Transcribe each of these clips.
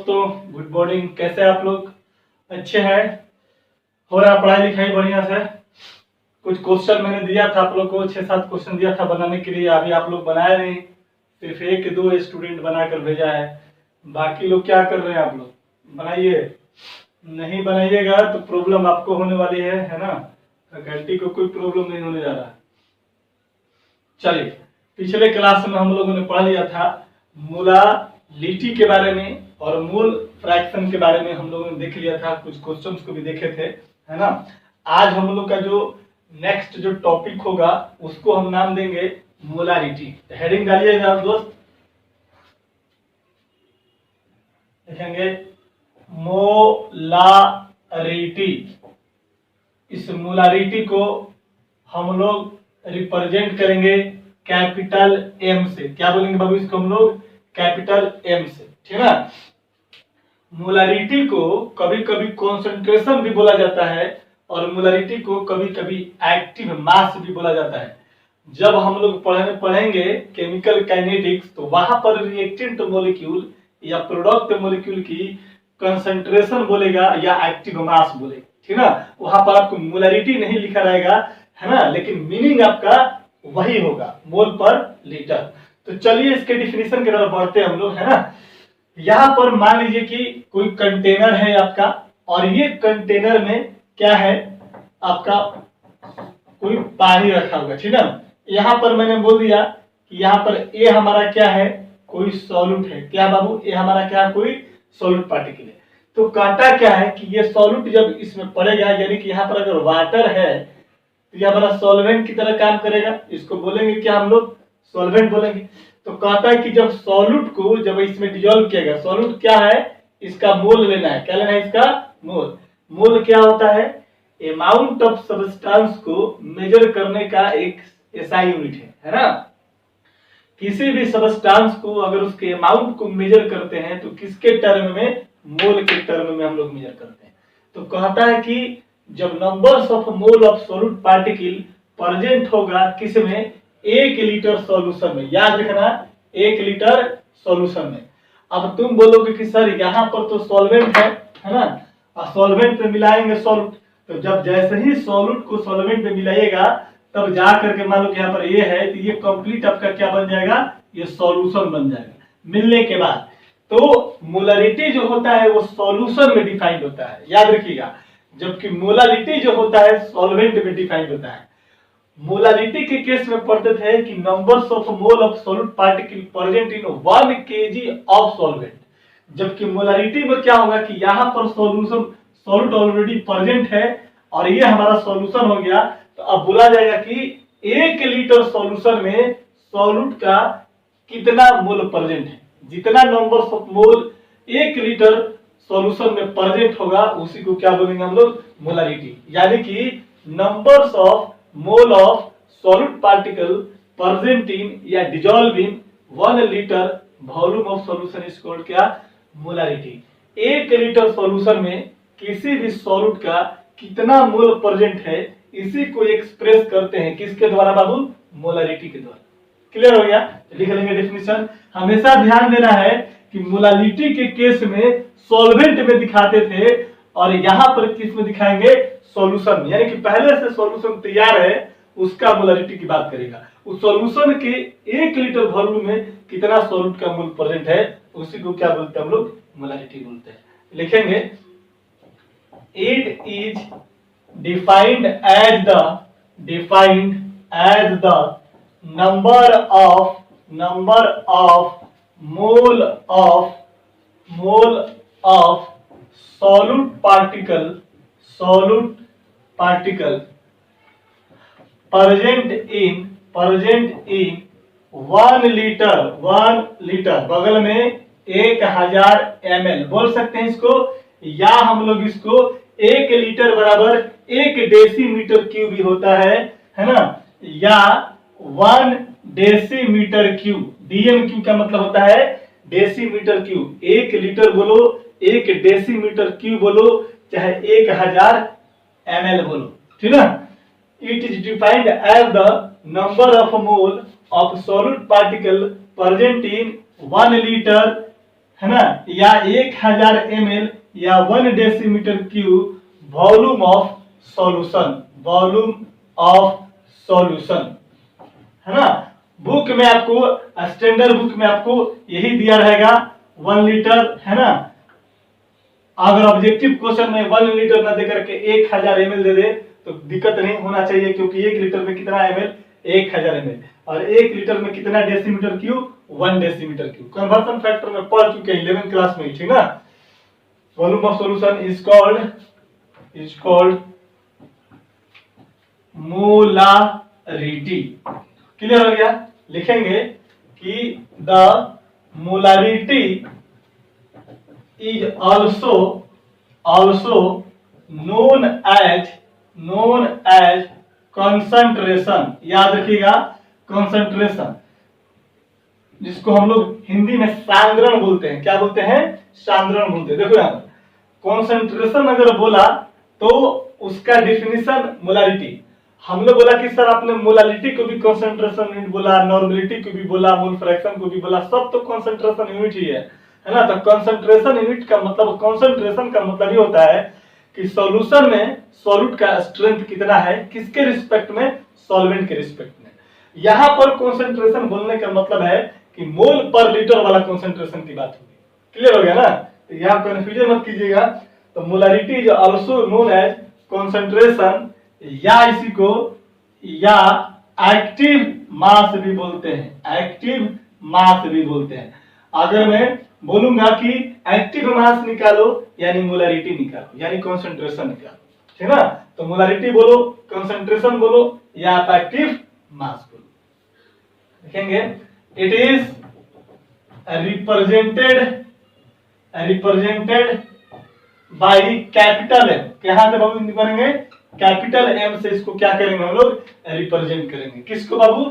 दोस्तों, good morning. कैसे हैं आप लोग? अच्छे हैं? हो रहा पढ़ाई लिखाई बढ़िया से? कुछ क्वेश्चन मैंने दिया था आप लोग को, 6-7 क्वेश्चन दिया था बनाने के लिए। अभी आप लोग बनाए नहीं, सिर्फ 1-2 स्टूडेंट बनाकर भेजा है। बाकी लोग क्या कर रहे हैं? आप लोग बनाइए। नहीं बनाइएगा तो प्रॉब्लम आपको होने वाली है ना? फैकल्टी को कोई प्रॉब्लम नहीं होने जा रहा। चलिए, पिछले क्लास में हम लोगों ने पढ़ लिया था मोलालिटी के बारे में और मोल फ्रैक्शन के बारे में हम लोगों ने देख लिया था, कुछ क्वेश्चंस को भी देखे थे, है ना। आज हम लोग का जो नेक्स्ट जो टॉपिक होगा उसको हम नाम देंगे मोलालिटी। हेडिंग डालिएगा दोस्त, लिखेंगे मोलारिटी। इस मोलारिटी को हम लोग रिप्रेजेंट करेंगे कैपिटल एम से। क्या बोलेंगे बाबू इसको हम लोग? कैपिटल एम से, ठीक है ना। मोलारिटी को कभी कभी कॉन्सेंट्रेशन भी बोला जाता है और मोलारिटी को कभी कभी एक्टिव मास भी बोला जाता है। जब हम लोग पढ़ेंगे केमिकल काइनेटिक्स तो वहां पर रिएक्टेंट मॉलिक्यूल या प्रोडक्ट मॉलिक्यूल की कंसंट्रेशन बोलेगा या एक्टिव मास बोलेगा, ठीक है ना। वहां पर आपको मोलारिटी नहीं लिखा रहेगा, है ना, लेकिन मीनिंग आपका वही होगा, मोल पर लीटर। तो चलिए इसके डिफिनीशन की तरफ बढ़ते हैं हम लोग, है ना। यहां पर मान लीजिए कि कोई कंटेनर है आपका और ये कंटेनर में क्या है आपका, कोई पानी रखा होगा, ठीक है ना। यहां पर मैंने बोल दिया कि यहां पर ए हमारा क्या है, कोई सॉल्यूट है। क्या बाबू? ए हमारा क्या है, कोई सॉल्यूट पार्टिकल है। तो कहता क्या है कि ये सॉल्यूट जब इसमें पड़ेगा, यानी कि यहाँ पर अगर वाटर है तो ये हमारा सॉल्वेंट की तरह काम करेगा। इसको बोलेंगे क्या हम लोग? सॉल्वेंट बोलेंगे। तो कहता है कि जब सॉल्यूट को जब इसमें डिजोल्व किया गया, सॉल्यूट क्या है, इसका मोल लेना है। क्या लेना है? इसका मोल। मोल क्या होता है? अमाउंट ऑफ सब्सटेंस को मेजर करने का एक ऐसा यूनिट है ना। किसी भी सब्सटेंस को अगर उसके अमाउंट को मेजर करते हैं तो किसके टर्म में? मोल के टर्म में हम लोग मेजर करते हैं। तो कहता है कि जब numbers of mole of solute particle present होगा किसमें? 1 लीटर सॉल्यूशन में। याद रखना, 1 लीटर सॉल्यूशन में। अब तुम बोलोगे कि सर यहाँ पर तो सॉल्वेंट है ना, और सॉल्वेंट में मिलाएंगे सॉल्यूट। तो जब जैसे ही सॉल्यूट को सॉल्वेंट में मिलाइएगा तब जा करके मान लो कि यहाँ पर ये है तो ये कंप्लीट आपका क्या बन जाएगा? ये सॉल्यूशन बन जाएगा मिलने के बाद। तो मोलारिटी जो होता है वो सॉल्यूशन में डिफाइंड होता है, याद रखिएगा। जबकि मोलालिटी जो होता है सॉल्वेंट में डिफाइंड होता है। मोलालिटी के केस में पढ़ते थे कि numbers of mole of solute particle present in 1 kg of solvent. जबकि मोलारिटी में क्या होगा कि यहाँ पर सॉल्यूट ऑलरेडी प्रेजेंट है और ये हमारा सॉल्यूशन हो गया। तो अब बोला जाएगा कि 1 लीटर सॉल्यूशन में सॉल्यूट का कितना मोल प्रेजेंट है। जितना numbers of mole 1 litre solution में प्रेजेंट होगा उसी को क्या बोलेंगे हम लोग? मोलारिटी। यानी कि numbers of mole of solute particle present in या dissolve in 1 litre volume of solution is called क्या? मोलारिटी। 1 लीटर सॉल्यूशन में किसी भी सॉल्यूट का कितना मोल प्रेजेंट है इसी को एक्सप्रेस करते हैं किसके द्वारा बाबू? मोलारिटी के द्वारा। क्लियर हो गया? लिख लेंगे डेफिनेशन। हमेशा ध्यान देना है कि मोलालिटी के केस में सॉल्वेंट में दिखाते थे और यहाँ पर किस में दिखाएंगे? सॉल्यूशन में। यानी कि पहले से सॉल्यूशन तैयार है उसका मोलालिटी की बात करेगा। उस सॉल्यूशन के 1 लीटर वॉल्यूम में कितना सॉल्यूट का मोल प्रेजेंट है उसी को क्या बोलते हैं हम लोग? मोलालिटी बोलते हैं। लिखेंगे it is defined as the number of mole of solute particle present in 1 litre बगल में 1000 ml बोल सकते हैं इसको, या हम लोग इसको 1 लीटर बराबर 1 डेसीमीटर क्यूब भी होता है ना, या 1 डेसीमीटर क्यूब। डीएम क्यूब का मतलब होता है डेसीमीटर क्यूब। 1 लीटर बोलो, 1 डेसीमीटर क्यूब बोलो, चाहे 1000 ml बोलो, ठीक है। It is defined as the number of mole of solute particle present in 1 litre है ना, या 1000 ml या 1 decimetre cube volume of solution, volume of solution, है ना। बुक में आपको, स्टैंडर्ड बुक में आपको यही दिया रहेगा 1 लीटर, है ना। अगर ऑब्जेक्टिव क्वेश्चन में 1 लीटर ना दे करके 1000 ml दे दे तो दिक्कत नहीं होना चाहिए, क्योंकि 1 लीटर में कितना ml, 1000 ml, और 1 लीटर में कितना decimetre cube, 1 decimetre cube. Conversion factor में पढ़ चुके हैं 11th क्लास में, ठीक ना। Volume of solution is called molarity. Clear हो गया। लिखेंगे कि the molarity is also known as concentration। याद रखिएगा, concentration, जिसको हम लोग हिंदी में सांद्रण बोलते हैं। क्या बोलते हैं? सांद्रण बोलते हैं। देखो यहाँ पर कॉन्सेंट्रेशन अगर बोला तो उसका डिफिनीशन मोलारिटी। हम लोग बोला कि सर आपने मोलारिटी को भी कॉन्सेंट्रेशन यूनिट बोला, नॉर्मलिटी को भी बोला, मोल फ्रैक्शन को भी बोला, सब तो कॉन्सेंट्रेशन यूनिट ही है ना। तो कॉन्सेंट्रेशन यूनिट का मतलब, कॉन्सेंट्रेशन का मतलब ये होता है कि सॉल्यूशन में सॉल्यूट का स्ट्रेंथ कितना है, किसके रिस्पेक्ट में, सॉल्वेंट के रिस्पेक्ट में। यहाँ पर कॉन्सेंट्रेशन बोलने का मतलब है कि मोल पर लीटर वाला कॉन्सेंट्रेशन की बात होगी। क्लियर हो गया ना। तो यहाँ कंफ्यूजन मत कीजिएगा। तो molarity is also known as concentration, या इसी को या एक्टिव मास भी बोलते हैं, एक्टिव मास भी बोलते हैं। अगर मैं बोलूंगा कि एक्टिव मास निकालो यानी मोलारिटी निकालो, यानी कॉन्सेंट्रेशन निकालो, ठीक ना। तो मोलारिटी बोलो, कॉन्सेंट्रेशन बोलो, या आप एक्टिव मास बोलो। देखेंगे it is represented by capital M. कहां से बाबू करेंगे? कैपिटल एम से इसको क्या करेंगे हम लोग? रिप्रेजेंट करेंगे। किसको बाबू?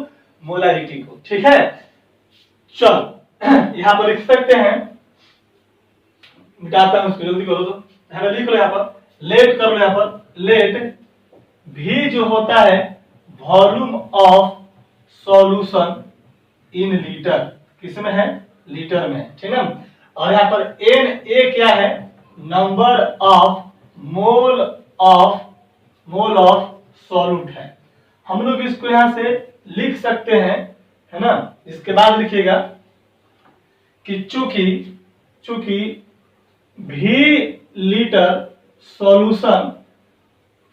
मोलारिटी को। ठीक है, चलो यहां पर लिख सकते हैं, मिटाता हूं उसको, जल्दी करो तो। यहां लिख लो, यहां पर लेट कर लो, यहां पर लेट भी जो होता है volume of solution in litre, किसमें है? लीटर में, ठीक है। और यहां पर एन ए क्या है? Number of mole of solute है। हम लोग इसको यहां से लिख सकते हैं, है ना। इसके बाद लिखिएगा कि चूंकि भी litre solution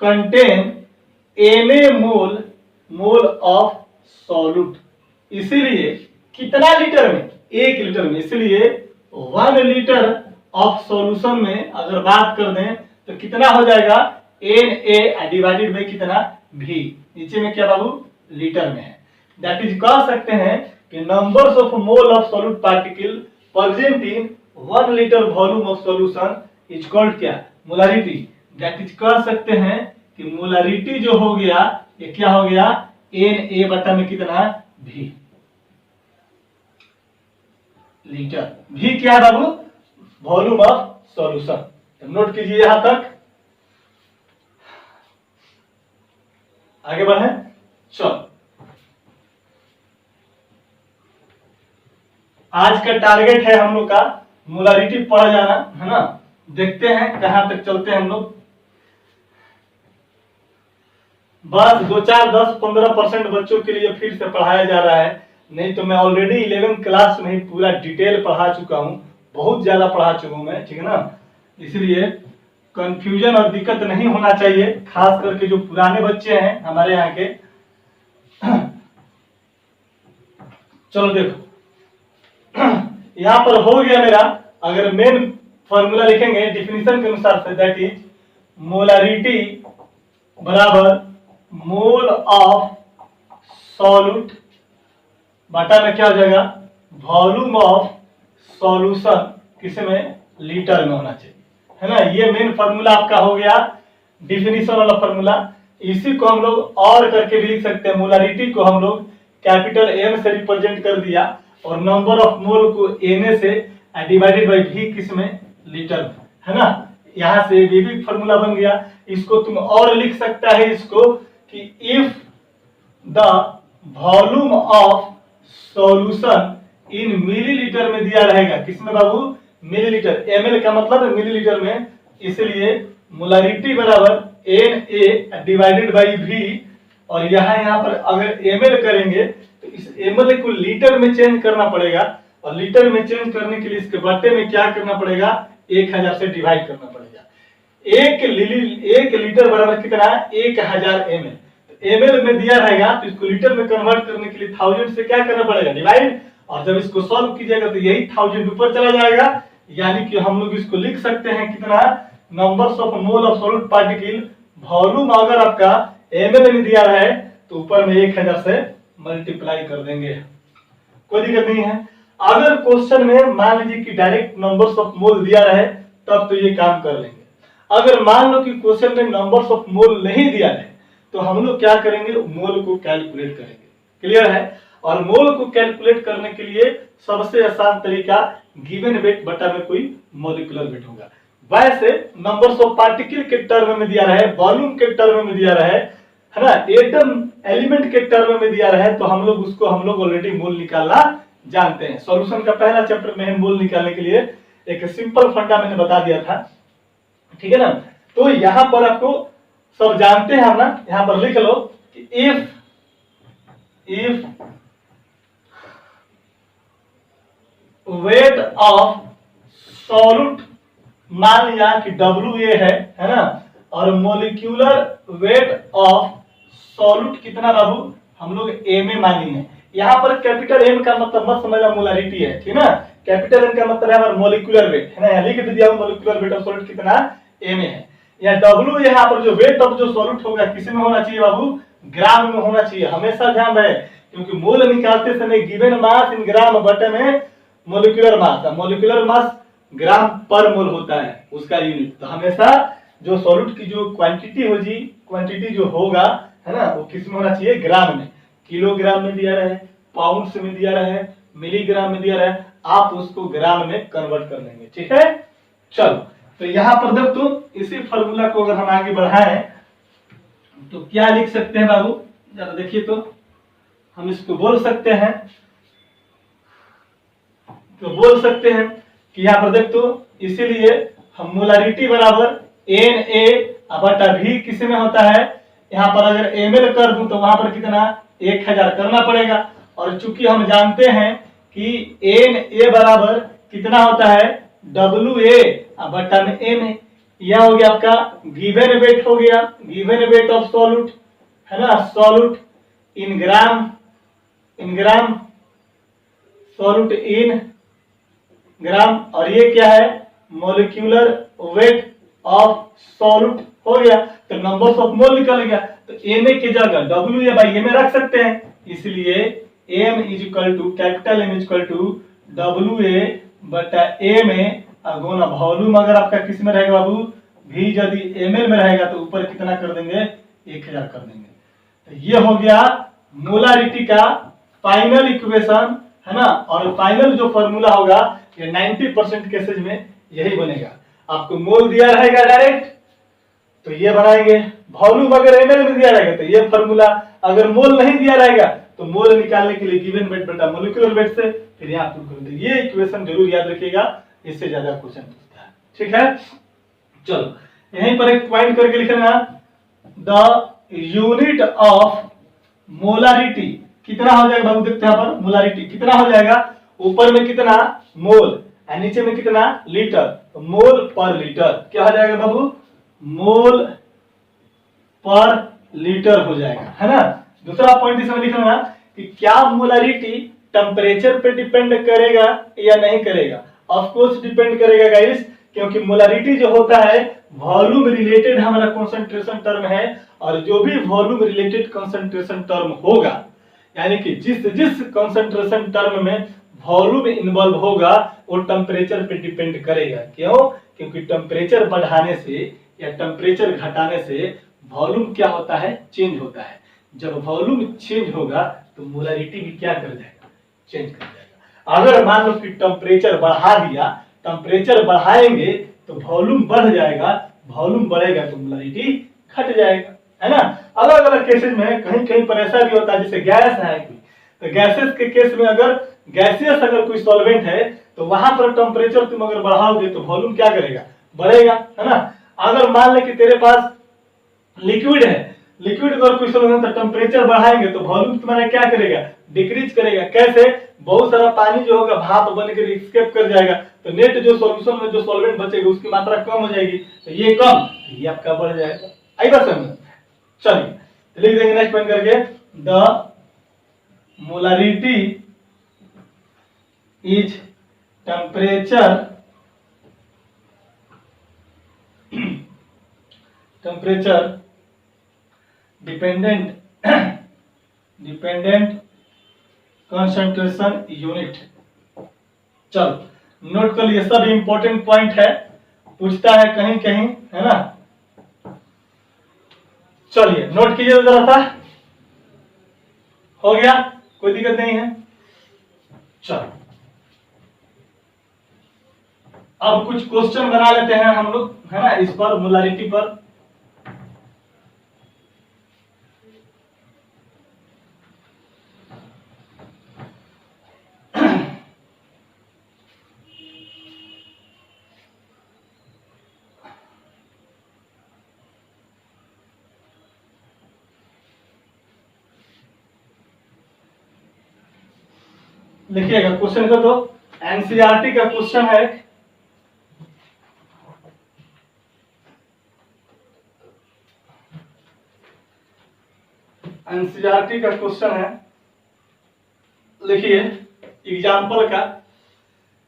contain n mole of solute, इसीलिए कितना लीटर में? 1 लीटर में। इसलिए 1 लीटर ऑफ सॉल्यूशन में अगर बात कर दें तो कितना हो जाएगा? Na डिवाइडेड बाई कितना? भी। नीचे में क्या बाबू? लीटर में है। दैट इज कह सकते हैं कि numbers of mole of solute particle present in 1 litre volume of solution is called क्या? मोलारिटी। दैट इज कह सकते हैं कि मोलारिटी जो हो गया ये क्या हो गया? Na बटा में कितना? भी। लीटर। भी क्या है बाबू? Volume of solution. नोट कीजिए यहां तक। आगे बढ़े, चलो आज का टारगेट है हम लोग का मोलारिटी पढ़ जाना, है ना। देखते हैं कहां तक चलते हैं हम लोग। बस 2, 4, 10, 15% बच्चों के लिए फिर से पढ़ाया जा रहा है, नहीं तो मैं ऑलरेडी 11th क्लास में ही पूरा डिटेल पढ़ा चुका हूं, बहुत ज्यादा पढ़ा चुका हूं मैं, ठीक है ना। इसलिए कंफ्यूजन और दिक्कत नहीं होना चाहिए, खास करके जो पुराने बच्चे हैं हमारे यहाँ के। चलो देखो यहां पर हो गया मेरा। अगर मेन फॉर्मूला लिखेंगे डिफिनीशन के अनुसार से, दैट इज मोलारिटी बराबर मोल ऑफ सॉल्यूट बटा में क्या हो जाएगा? वॉल्यूम ऑफ सॉल्यूशन, किसमें? लीटर में होना चाहिए, है ना। ये मेन फार्मूला आपका हो गया, डिफिनीशन वाला फार्मूला। इसी को हम लोग और करके भी लिख सकते हैं। मोलारिटी को हम लोग कैपिटल एम से रिप्रेजेंट कर दिया और नंबर ऑफ मोल को Na से डिवाइडेड बाई भी, किसमें? लीटर में, है ना। यहां से ये भी फार्मूला बन गया। इसको तुम और लिख सकता है इसको कि if the volume of solution in millilitre में दिया रहेगा, किसमें बाबू? मिलीलीटर, ml का मतलब है मिलीलीटर में, इसलिए मोलारिटी बराबर Na डिवाइडेड बाई V, और यहाँ पर अगर ml करेंगे तो इस ml को लीटर में चेंज करना पड़ेगा, और लीटर में चेंज करने के लिए इसके बट्टे में क्या करना पड़ेगा, 1000 से डिवाइड करना पड़ेगा। एक लीटर बराबर कितना, 1000 ml। ml में दिया रहेगा तो इसको लीटर में कन्वर्ट करने के लिए 1000 से क्या करना पड़ेगा, डिवाइड, और जब इसको सॉल्व कीजिएगा तो यही 1000 ऊपर चला जाएगा, यानी कि हम लोग इसको लिख सकते हैं कितना, numbers of mole of solute particle, volume अगर आपका ml में दिया रहे तो ऊपर में 1000 से मल्टीप्लाई कर देंगे, कोई दिक्कत नहीं है। अगर क्वेश्चन में मान लीजिए कि डायरेक्ट नंबर्स ऑफ मोल दिया रहे तब तो ये काम कर लेंगे। अगर मान लो कि क्वेश्चन में नंबर्स ऑफ मोल नहीं दिया है तो हम लोग क्या करेंगे, मोल को कैलकुलेट करेंगे, क्लियर है। और मोल को कैलकुलेट करने के लिए सबसे आसान तरीका गिवन वेट बटा में कोई मॉलिक्यूलर वेट होगा। वैसे नंबर्स ऑफ पार्टिकल के टर्म में दिया रहे, वॉल्यूम के टर्म में दिया रहे, है ना, एटम एलिमेंट के टर्म में दिया रहे तो हम लोग ऑलरेडी मोल निकालना जानते हैं। सॉल्यूशन का पहला चैप्टर में मोल निकालने के लिए एक सिंपल फंडा मैंने बता दिया था, ठीक है ना। तो यहां पर आपको सब जानते हैं ना, यहां पर लिख लो कि इफ वेट ऑफ सॉल्यूट मान लिया कि WA है ना, और मोलिक्यूलर वेट ऑफ सॉल्यूट कितना बाबू, हम लोग Ma मान लिए। यहाँ पर कैपिटल M का मतलब मत समझना मोलारिटी है, ठीक ना, कैपिटल M का मतलब है हमारा मोलिकुलर वेट, है ना, यहाँ लिख दिया मोलिकुलर वेट ऑफ सॉल्यूट कितना Ma है। या W यहाँ पर जो वेट ऑफ जो सॉल्यूट होगा किस में होना चाहिए बाबू, ग्राम में होना चाहिए, हमेशा ध्यान रहे, क्योंकि मोल निकालते समय गिवन मास इन ग्राम बटे में मोलिकुलर मास ग्राम पर मोल होता है उसका यूनिट। तो हमेशा जो सॉल्यूट की जो क्वांटिटी जो होगा, है ना, वो किस में होना चाहिए, ग्राम में। किलोग्राम में दिया रहे, पाउंड्स में दिया रहे, मिलीग्राम में दिया रहे, आप उसको ग्राम में कन्वर्ट कर लेंगे, ठीक है। चलो, तो यहां पर देख तो इसी फॉर्मूला को अगर हम आगे बढ़ाएं तो क्या लिख सकते हैं बाबू, जरा देखिए तो, हम इसको बोल सकते हैं कि यहाँ पर देख तो, इसीलिए हम मोलारिटी बराबर Na बटा V किस में होता है, यहाँ पर अगर ml कर दूं तो वहां पर कितना 1000 करना पड़ेगा, और चूंकि हम जानते हैं कि Na बराबर कितना होता है, WA बटा में Ma, यह हो गया आपका गिवन वेट, हो गया गिवन वेट ऑफ सॉल्यूट, है ना, solute in gram solute in ग्राम, और ये क्या है, मोलिक्यूलर वेट ऑफ सॉल्यूट हो गया। तो नंबर्स ऑफ मोल निकल गया, तो Na की जगह WA बाई Ma रख सकते हैं, इसलिए M is equal to capital M is equal to WA बटा Ma गुना वॉल्यूम अगर आपका किस में रहेगा बाबू, V यदि ml में रहेगा तो ऊपर कितना कर देंगे, 1000 कर देंगे। तो ये हो गया मोलारिटी का फाइनल इक्वेशन, है ना, और फाइनल जो फॉर्मूला होगा ये 90% केसेज में यही बनेगा। आपको मोल दिया रहेगा डायरेक्ट तो ये बनाएंगे, वॉल्यूम अगर ml में दिया रहेगा तो ये फॉर्मूला, अगर मोल नहीं दिया रहेगा तो मोल निकालने के लिए गिवन वेट बटा मोलिकुलर वेट से फिर यहाँ प्रूव करेंगे। ये इक्वेशन जरूर याद रखिएगा, इससे ज्यादा क्वेश्चन पूछता है, ठीक है। चलो यहीं पर एक पॉइंट करके लिखना, द यूनिट ऑफ मोलारिटी कितना हो जाएगा बाबू, देखते हैं यहाँ पर मोलारिटी कितना हो जाएगा, ऊपर में कितना मोल और नीचे में कितना लीटर, तो मोल पर लीटर क्या हो जाएगा बाबू, मोल पर लीटर हो जाएगा, है ना। दूसरा पॉइंट इसमें लिखना कि क्या मोलारिटी टेम्परेचर पे डिपेंड करेगा या नहीं करेगा, ऑफ कोर्स डिपेंड करेगा गाइस, क्योंकि मोलारिटी जो होता है वॉल्यूम रिलेटेड हमारा कंसंट्रेशन टर्म है, और जो भी वॉल्यूम रिलेटेड कंसंट्रेशन टर्म होगा, यानी कि जिस कंसंट्रेशन टर्म में वॉल्यूम इन्वॉल्व होगा वो टेम्परेचर पे डिपेंड करेगा। क्यों, क्योंकि टेम्परेचर बढ़ाने से या टेम्परेचर घटाने से वॉल्यूम क्या होता है, चेंज होता है। जब वॉल्यूम चेंज होगा तो मोलारिटी भी क्या कर जाएगा, चेंज कर जाएगा। अगर मान लो कि टेम्परेचर बढ़ा दिया, टेम्परेचर बढ़ाएंगे तो वॉल्यूम बढ़ जाएगा, वॉल्यूम बढ़ेगा तो मोलारिटी घट जाएगा, है ना। अलग अलग केसेस में कहीं कहीं पर ऐसा भी होता है, जैसे गैस है, तो गैसेस के केस में अगर गैसियस अगर कोई सॉल्वेंट है तो वहां पर टेम्परेचर तुम अगर बढ़ाओगे तो वॉल्यूम क्या करेगा, बढ़ेगा, है ना। अगर मान ले कि तेरे पास लिक्विड है, लिक्विड अगर कोई सॉल्वेंट तो टेम्परेचर बढ़ाएंगे तो वॉल्यूम तुम्हारा क्या करेगा, डिक्रीज करेगा। कैसे, बहुत सारा पानी जो होगा भाप बनकर एस्केप कर जाएगा, तो नेट जो सॉल्यूशन में जो सॉल्वेंट बचेगा उसकी मात्रा कम हो जाएगी, तो ये कम, तो ये आपका बढ़ जाएगा। आई बात समझ। चलिए लिख देंगे नेक्स्ट पॉइंट करके, the molarity is temperature dependent concentration unit. चलो नोट कर लिए, सब इंपॉर्टेंट पॉइंट है, पूछता है कहीं कहीं, है ना। चलिए नोट कीजिए जरा सा, हो गया, कोई दिक्कत नहीं है। चलो अब कुछ क्वेश्चन बना लेते हैं हम लोग, है ना, इस पर मोलारिटी पर। लिखिएगा क्वेश्चन को, तो एनसीईआरटी का क्वेश्चन है। एनसीईआरटी का क्वेश्चन है, लिखिए एग्जांपल का,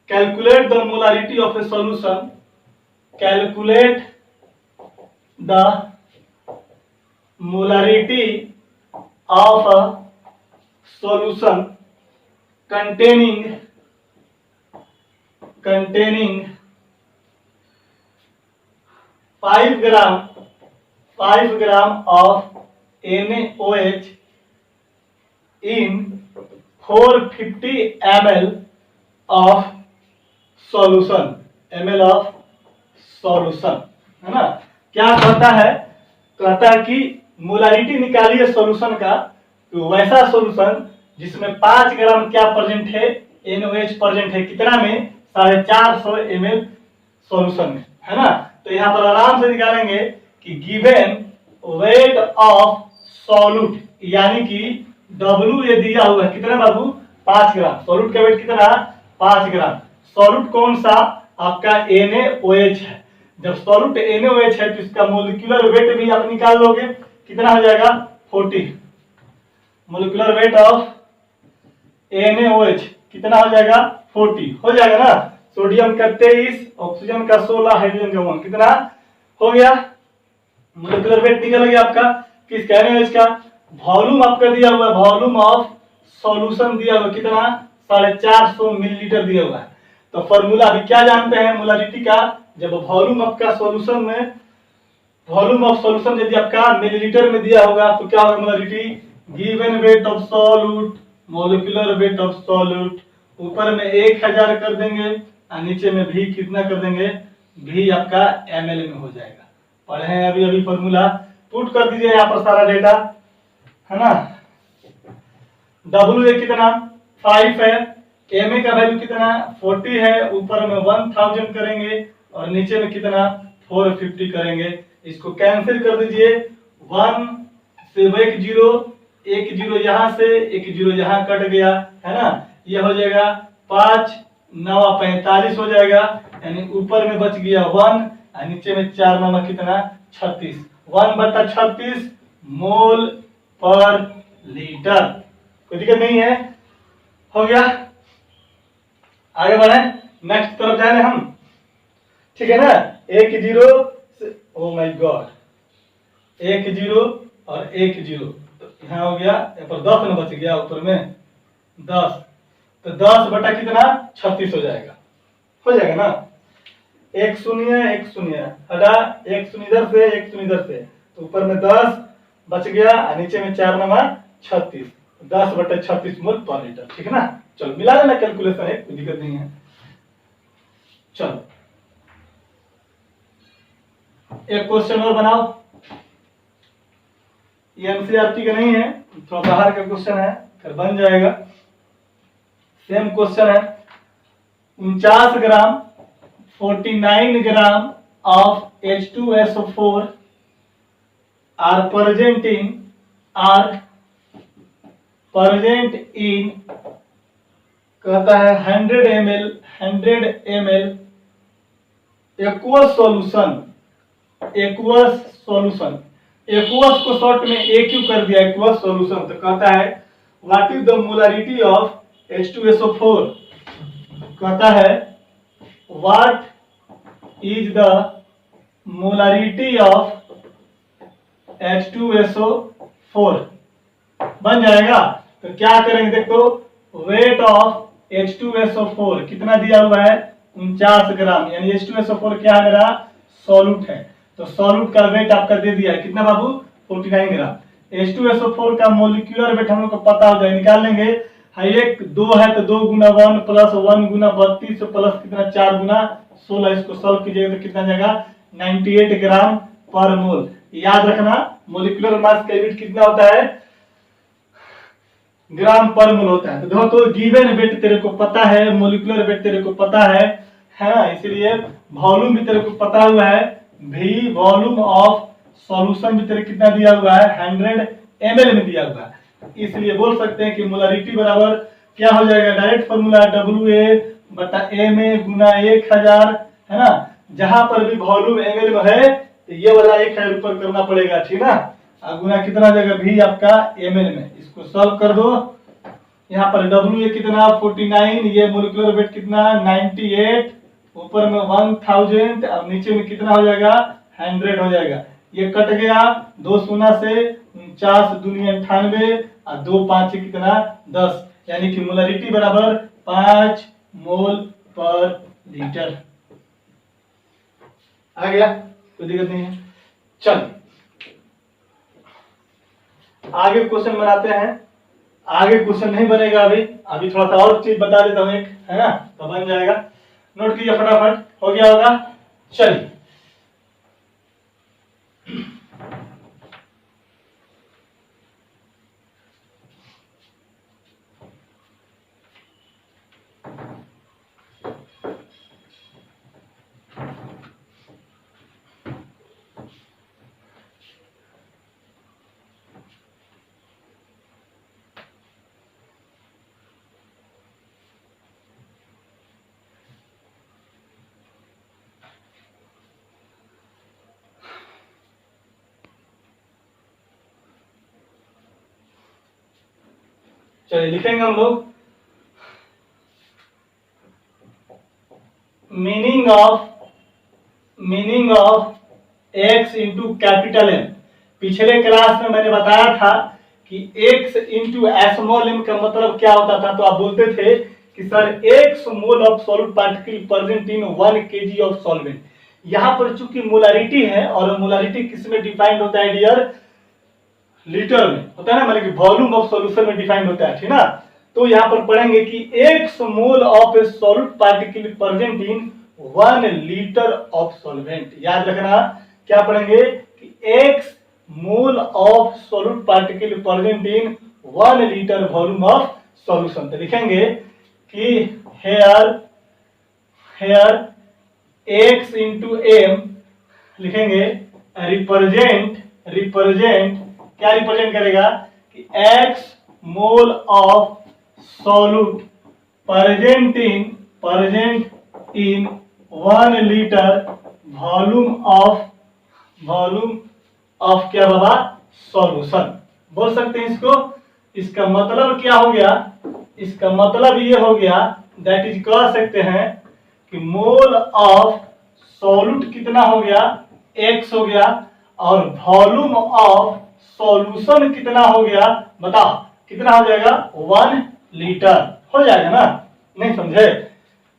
calculate the molarity of A solution, calculate the molarity of a solution containing 5 gram of NaOH in 450 ml of solution, है ना। क्या कहता है, कहता है कि मोलारिटी निकालिए सॉल्यूशन का, तो वैसा सॉल्यूशन जिसमें 5 ग्राम क्या प्रेजेंट है, NaOH प्रेजेंट है, कितना में, 450 ml सॉल्यूशन में, है ना। तो यहाँ पर आराम से निकालेंगे कि गिवन वेट ऑफ सॉल्यूट, यानी कि W ये दिया हुआ है कितना बाबू, 5 ग्राम, सॉल्यूट का वेट कितना, 5 ग्राम। सॉल्यूट कौन सा, आपका NaOH है। जब सॉल्यूट NaOH है तो इसका मोलिकुलर वेट भी आप निकाल लोगे, कितना हो जाएगा, 40। मोलिकुलर वेट ऑफ NaOH कितना हो जाएगा, 40 हो जाएगा ना। सोडियम का 23, ऑक्सीजन का 16, हाइड्रोजन का 1, कितना हो गया, मोलिकुलर वेट निकल गया आपका किसका, NaOH का। वॉल्यूम आपका दिया हुआ है, वॉल्यूम ऑफ सॉल्यूशन दिया हुआ कितना, 450 मिलीलीटर दिया हुआ है। तो फॉर्मूला अभी क्या जानते हैं मोलारिटी का, जब वॉल्यूम आपका सॉल्यूशन में, वॉल्यूम ऑफ सॉल्यूशन यदि आपका मिलीलीटर में दिया होगा तो क्या होगा molarity, given weight of solute, molecular weight of solute, ऊपर में 1000 कर देंगे और नीचे में भी कितना कर देंगे, भी आपका ml में हो जाएगा। पढ़े हैं अभी अभी फॉर्मूला, पुट कर दीजिए यहाँ पर सारा डेटा, है ना। W कितना, 5 है, Ma का वैल्यू कितना, 40 है, ऊपर में 1000 करेंगे और नीचे में कितना, 450 करेंगे। इसको कैंसिल कर दीजिए, 1 से 1 जीरो, 1 जीरो यहाँ से, 1 जीरो यहाँ कट गया, है ना। यह हो जाएगा 5 9 45 हो जाएगा, यानी ऊपर में बच गया 1 और नीचे में 4 9 कितना, 36, 1/36 मोल पर लीटर। कोई दिक्कत नहीं है, हो गया। आगे बढ़े, नेक्स्ट तरफ जाने हम, ठीक है ना। 1 zero, oh my God, 1 zero और 1 जीरो, तो यहाँ हो गया, यहाँ पर 10 न बच गया, ऊपर में 10, तो 10 बटा कितना, 36 हो जाएगा, हो जाएगा ना। 1 शून्य 1 शून्य हटा, 1 शून्य इधर से 1 शून्य इधर से, तो ऊपर में 10 बच गया और नीचे में 4 9 36, 10/36 मोल पर लीटर, ठीक है ना। चलो मिला लेना, कैलकुलेशन है, कोई दिक्कत नहीं है। चलो एक क्वेश्चन और बनाओ, ये एनसीईआरटी का नहीं है, थोड़ा बाहर का क्वेश्चन है। फिर बन जाएगा। सेम क्वेश्चन है, 49 ग्राम 49 gram of H2SO4 are present in कहता है 100 ml एक्वस सॉल्यूशन एक्वस को शॉर्ट में AQ कर दिया, एक्वस सॉल्यूशन। तो कहता है what is the molarity of H2SO4, कहता है what is the molarity of H2SO4 बन जाएगा। तो क्या करेंगे, देखो वेट ऑफ H2SO4 कितना दिया हुआ है 49 ग्राम, यानी H2SO4 क्या है मेरा सॉल्यूट है। तो सॉल्यूट का वेट आपका दे दिया है कितना बाबू 49 ग्राम। H2SO4 का मोलिकुलर वेट हम लोग को पता हो जाए, निकाल लेंगे। एक 2 है तो 2 गुना 1 प्लस 1 गुना 32 प्लस कितना 4 गुना 16, इसको सॉल्व कीजिएगा तो कितना जाएगा 98 ग्राम पर मोल। याद रखना मोलिकुलर मास का यूनिट कितना होता है ग्राम पर मोल होता है। तो देखो तो गिवन वेट तेरे को पता है, मोलिकुलर वेट तेरे को पता है ना, इसलिए वॉल्यूम भी तेरे को पता हुआ है। भी वॉल्यूम ऑफ सॉल्यूशन भी तेरे कितना दिया हुआ है 100 ml में दिया हुआ है, इसलिए बोल सकते हैं कि मोलारिटी बराबर क्या हो जाएगा, डायरेक्ट फॉर्मूला WA/MA गुना 1000 है ना। जहां पर भी वॉल्यूम ml में है तो ये वाला 1000 ऊपर करना पड़ेगा, ठीक ना। गुना कितना जाएगा भी आपका ml में, इसको सॉल्व कर दो। यहाँ पर WA कितना 49, ये मोलिकुलर वेट कितना 98, ऊपर में 1000 और नीचे में कितना हो जाएगा 100 हो जाएगा। ये कट गया 2 शून्य से 49 दूनी 98 और 2 5 कितना 10, यानी कि मोलारिटी बराबर 5 मोल पर लीटर। आ गया, कोई दिक्कत नहीं है। चल आगे क्वेश्चन बनाते हैं। आगे क्वेश्चन नहीं बनेगा अभी थोड़ा सा और चीज बता देता हूं एक, है ना, तो बन जाएगा। नोट कीजिए फटाफट, हो गया होगा। चलिए लिखेंगे हम लोग meaning of x into capital M। पिछले क्लास में मैंने बताया था कि x इंटू स्मॉल m का मतलब क्या होता था। तो आप बोलते थे कि sir x mole of solute particle present in 1 kg of solvent. यहाँ पर चूंकि मोलारिटी है और मोलारिटी किस में डिफाइंड होता है डियर, लीटर में होता है ना, मतलब कि वॉल्यूम ऑफ सॉल्यूशन में डिफाइंड होता है, ठीक ना। तो यहाँ पर पढ़ेंगे कि x mole of A solute particle present in 1 litre of solvent. याद रखना क्या पढ़ेंगे कि x mole of solute particle present in 1 litre volume of solution. तो लिखेंगे कि हेयर x इंटू m लिखेंगे रिप्रेजेंट क्या रिप्रेजेंट करेगा कि x mole of solute present in 1 litre volume of क्या बाबा सॉल्यूशन। बोल सकते हैं इसको। इसका मतलब क्या हो गया, इसका मतलब ये हो गया दैट इज कह सकते हैं कि मोल ऑफ सॉल्यूट कितना हो गया x हो गया और वॉल्यूम ऑफ सॉल्यूशन कितना हो गया, बताओ कितना हो जाएगा 1 लीटर हो जाएगा ना, नहीं समझे।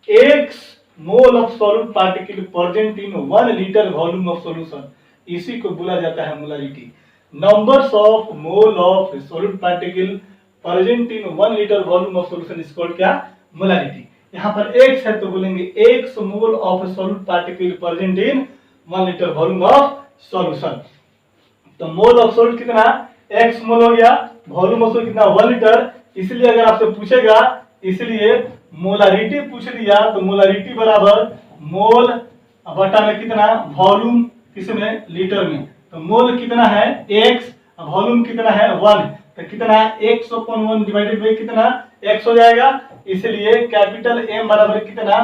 x mole of solute particle present in 1 litre volume of solution, इसी को बोला जाता है molarity. Numbers of mole of solute particle present in 1 litre volume of solution is called क्या मोलारिटी। यहाँ पर x है तो बोलेंगे x mole of solute particle present in 1 litre volume of solution. तो मोल ऑफ सॉल्यूट कितना x मोल हो गया, वॉल्यूम ऑफ सॉल्यूट कितना 1 लीटर, इसलिए अगर आपसे पूछेगा, इसलिए मोलारिटी पूछ लिया तो मोलारिटी बराबर मोल बटा में कितना, वॉल्यूम किसमें, लीटर में। तो मोल कितना है x, वॉल्यूम कितना है 1, तो कितना है x अपॉन 1 डिवाइडेड बाई कितना x हो जाएगा। इसलिए कैपिटल M बराबर कितना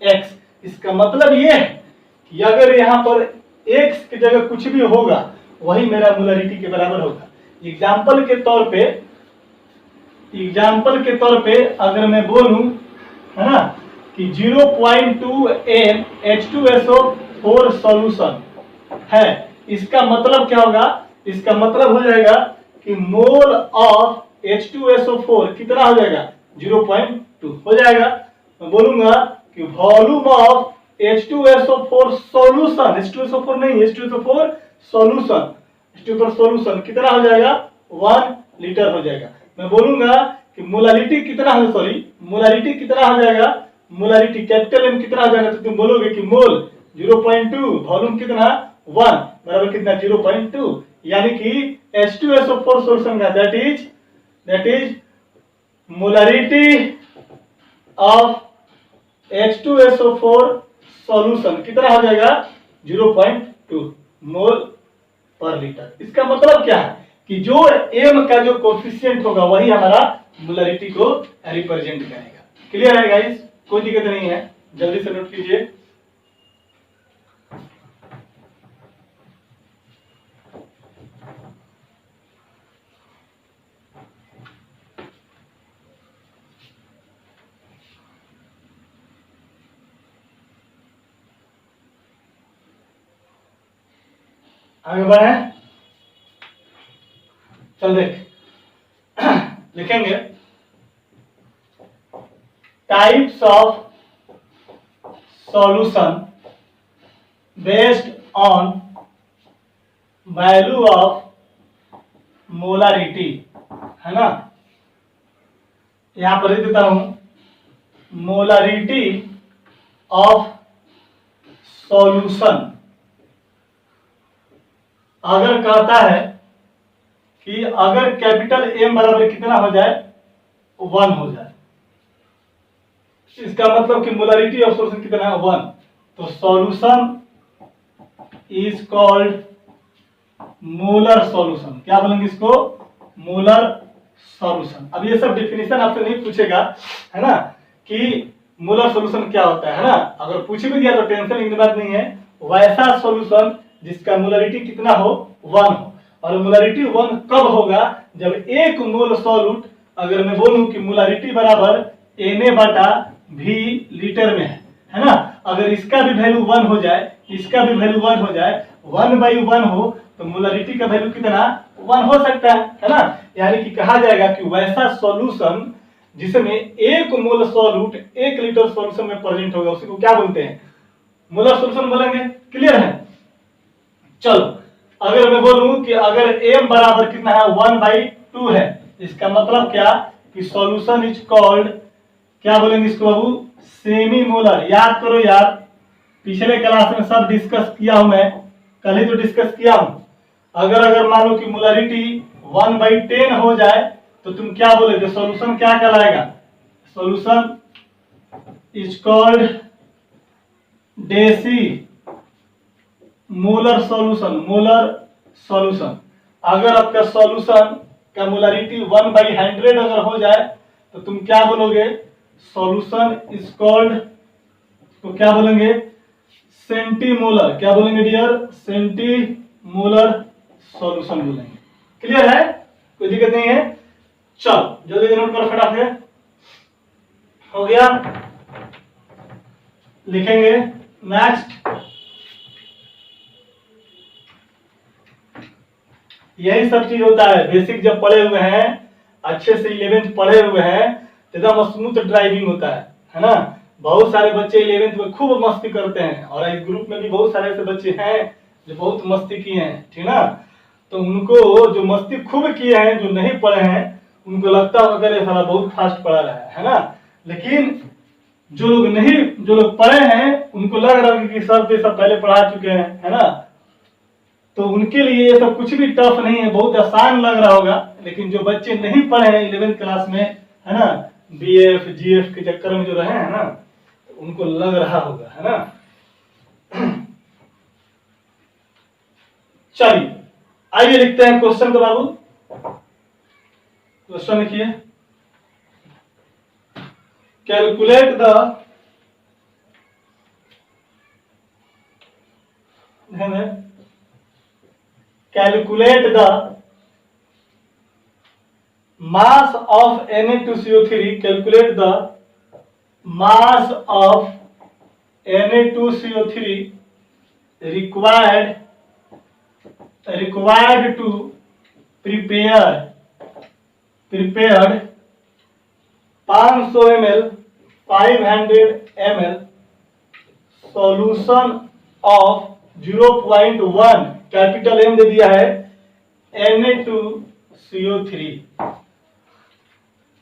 x। इसका मतलब ये है कि अगर यहाँ पर x की जगह कुछ भी होगा वही मेरा मोलारिटी के बराबर होगा। एग्जाम्पल के तौर पे अगर मैं बोलूं, है ना, कि 0.2 m H2SO4 सॉल्यूशन है, इसका मतलब क्या होगा, इसका मतलब हो जाएगा कि मोल ऑफ H2SO4 कितना हो जाएगा 0.2 हो जाएगा। मैं बोलूंगा कि volume of H2SO4 solution, H2SO4 नहीं, H2SO4 सॉल्यूशन, H2SO4 सॉल्यूशन कितना हो जाएगा 1 लीटर हो जाएगा। मैं बोलूंगा कि मोलारिटी कितना हो, सॉरी मोलारिटी कितना हो जाएगा, मोलारिटी कैपिटल M कितना हो जाएगा, तो तुम बोलोगे कि मोल 0.2, वॉल्यूम कितना 1 बराबर कितना 0.2, यानी कि H2SO4 सॉल्यूशन का that is molarity of H2SO4 solution कितना हो जाएगा 0.2 मोल पर लीटर। इसका मतलब क्या है कि जो M का जो कोफिशिएंट होगा वही हमारा मोलारिटी को रिप्रेजेंट करेगा। क्लियर है गाइस, कोई दिक्कत नहीं है, जल्दी से नोट कीजिए। आगे बढ़े, चल देख लिखेंगे types of solution based on value of molarity, है ना। यहां पर लिख देता हूं मोलारिटी ऑफ सॉल्यूशन। अगर कहता है कि अगर कैपिटल M बराबर कितना हो जाए 1 हो जाए, इसका मतलब कि मोलारिटी ऑफ सॉल्यूशन कितना है 1, तो solution is called molar solution. क्या बोलेंगे इसको, मोलर सॉल्यूशन। अब ये सब डेफिनेशन आपसे नहीं पूछेगा, है ना, कि मोलर सॉल्यूशन क्या होता है ना। अगर पूछ भी दिया तो टेंशन लेने की बात नहीं है। वैसा सॉल्यूशन जिसका मोलारिटी कितना हो 1 हो, और मोलारिटी 1 कब होगा, जब 1 मोल सॉल्यूट, अगर मैं बोलूं कि मोलारिटी बराबर Na बटा V लीटर में है ना, अगर इसका भी वैल्यू 1 हो जाए, इसका भी वैल्यू 1 हो जाए, 1/1 हो, तो मोलारिटी का वैल्यू कितना 1 हो सकता है ना। यानी कि कहा जाएगा कि वैसा सॉल्यूशन जिसमें 1 मोल सॉल्यूट 1 लीटर सॉल्यूशन में प्रेजेंट होगा उसी को क्या बोलते हैं, मोलर सॉल्यूशन बोलेंगे। क्लियर है। चलो अगर मैं बोलूं कि अगर M बराबर कितना है 1/2 है, इसका मतलब क्या कि सॉल्यूशन इज कॉल्ड, क्या बोलेंगे इसको बाबू, सेमी मोलर। याद करो यार, पिछले क्लास में सब डिस्कस किया हूं मैं, कल ही तो डिस्कस किया हूं। अगर मान लो कि मोलारिटी 1/10 हो जाए तो तुम क्या बोलोगे, सॉल्यूशन क्या कहलाएगा, solution is called deci molar solution, molar solution. अगर आपका सॉल्यूशन का मोलारिटी 1/100 अगर हो जाए तो तुम क्या बोलोगे, सॉल्यूशन इज कॉल्ड, तो क्या बोलेंगे, सेंटीमोलर। क्या बोलेंगे डियर, सेंटीमोलर सॉल्यूशन बोलेंगे। क्लियर है, कोई दिक्कत नहीं है। चलो जल्दी नोट करो फटाफट, हो गया, लिखेंगे नेक्स्ट। यही सब चीज होता है, बेसिक जब पढ़े हुए हैं, अच्छे से 11th पढ़े हुए हैं, एकदम स्मूथ ड्राइविंग होता है ना। बहुत सारे बच्चे 11th में खूब मस्ती करते हैं, और इस ग्रुप में भी बहुत सारे ऐसे बच्चे हैं जो बहुत मस्ती किए हैं, ठीक ना। तो उनको जो मस्ती खूब किए हैं, जो नहीं पढ़े हैं, उनको लगता होगा कि साला बहुत फास्ट पढ़ा रहा है ना। लेकिन जो लोग पढ़े हैं उनको लग रहा है कि सर तो सब पहले पढ़ा चुके हैं, है ना। तो उनके लिए ये सब कुछ भी टफ नहीं है, बहुत आसान लग रहा होगा। लेकिन जो बच्चे नहीं पढ़े हैं 11th क्लास में, है ना, बीएफ जीएफ के चक्कर में जो रहे हैं ना, तो उनको लग रहा होगा, है ना। चलिए आइए लिखते हैं क्वेश्चन को बाबू। क्वेश्चन लिखिए, calculate the calculate the mass of Na2CO3, calculate the mass of Na2CO3 required to prepared 500 ml 500 ml solution of 0.1 capital M दे दिया है Na2CO3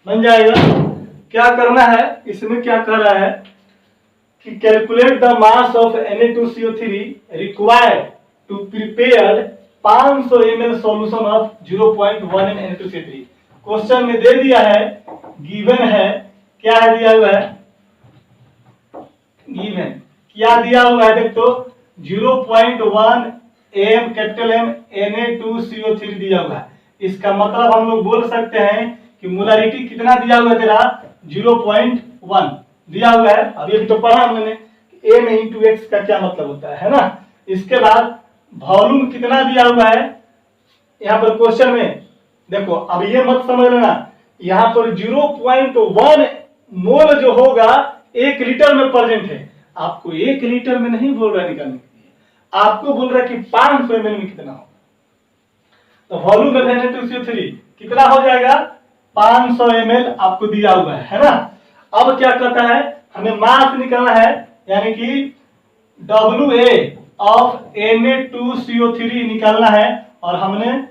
बन जाएगा। क्या करना है इसमें, क्या कर रहा है कि calculate the mass of Na2CO3 required to prepare 500 ml solution of 0.1 Na2CO3। Question में दे दिया है, गिवन है, क्या है दिया हुआ है, गिवन क्या दिया हुआ है, देख तो 0.1 एम कैपिटल एम Na2CO3 दिया हुआ है। इसका मतलब हम लोग बोल सकते हैं कि मोलारिटी कितना दिया हुआ है तेरा, 0.1 दिया हुआ है। अभी तो पढ़ा हमने m इंटू एक्स का क्या मतलब होता है ना। इसके बाद वॉल्यूम कितना दिया हुआ है यहाँ पर क्वेश्चन में, देखो अब ये मत समझ लेना, यहाँ पर 0.1 मोल जो होगा 1 लीटर में प्रेजेंट है। आपको 1 लीटर में नहीं बोल रहा है निकालने, आपको बोल रहा है कि 500 ml में कितना होगा। तो वॉल्यूम में Na2CO3 कितना हो जाएगा, 500 ml आपको दिया हुआ है ना। अब क्या करता है, हमें मास निकालना है, यानी कि WA ऑफ Na2CO3 निकालना है, और हमने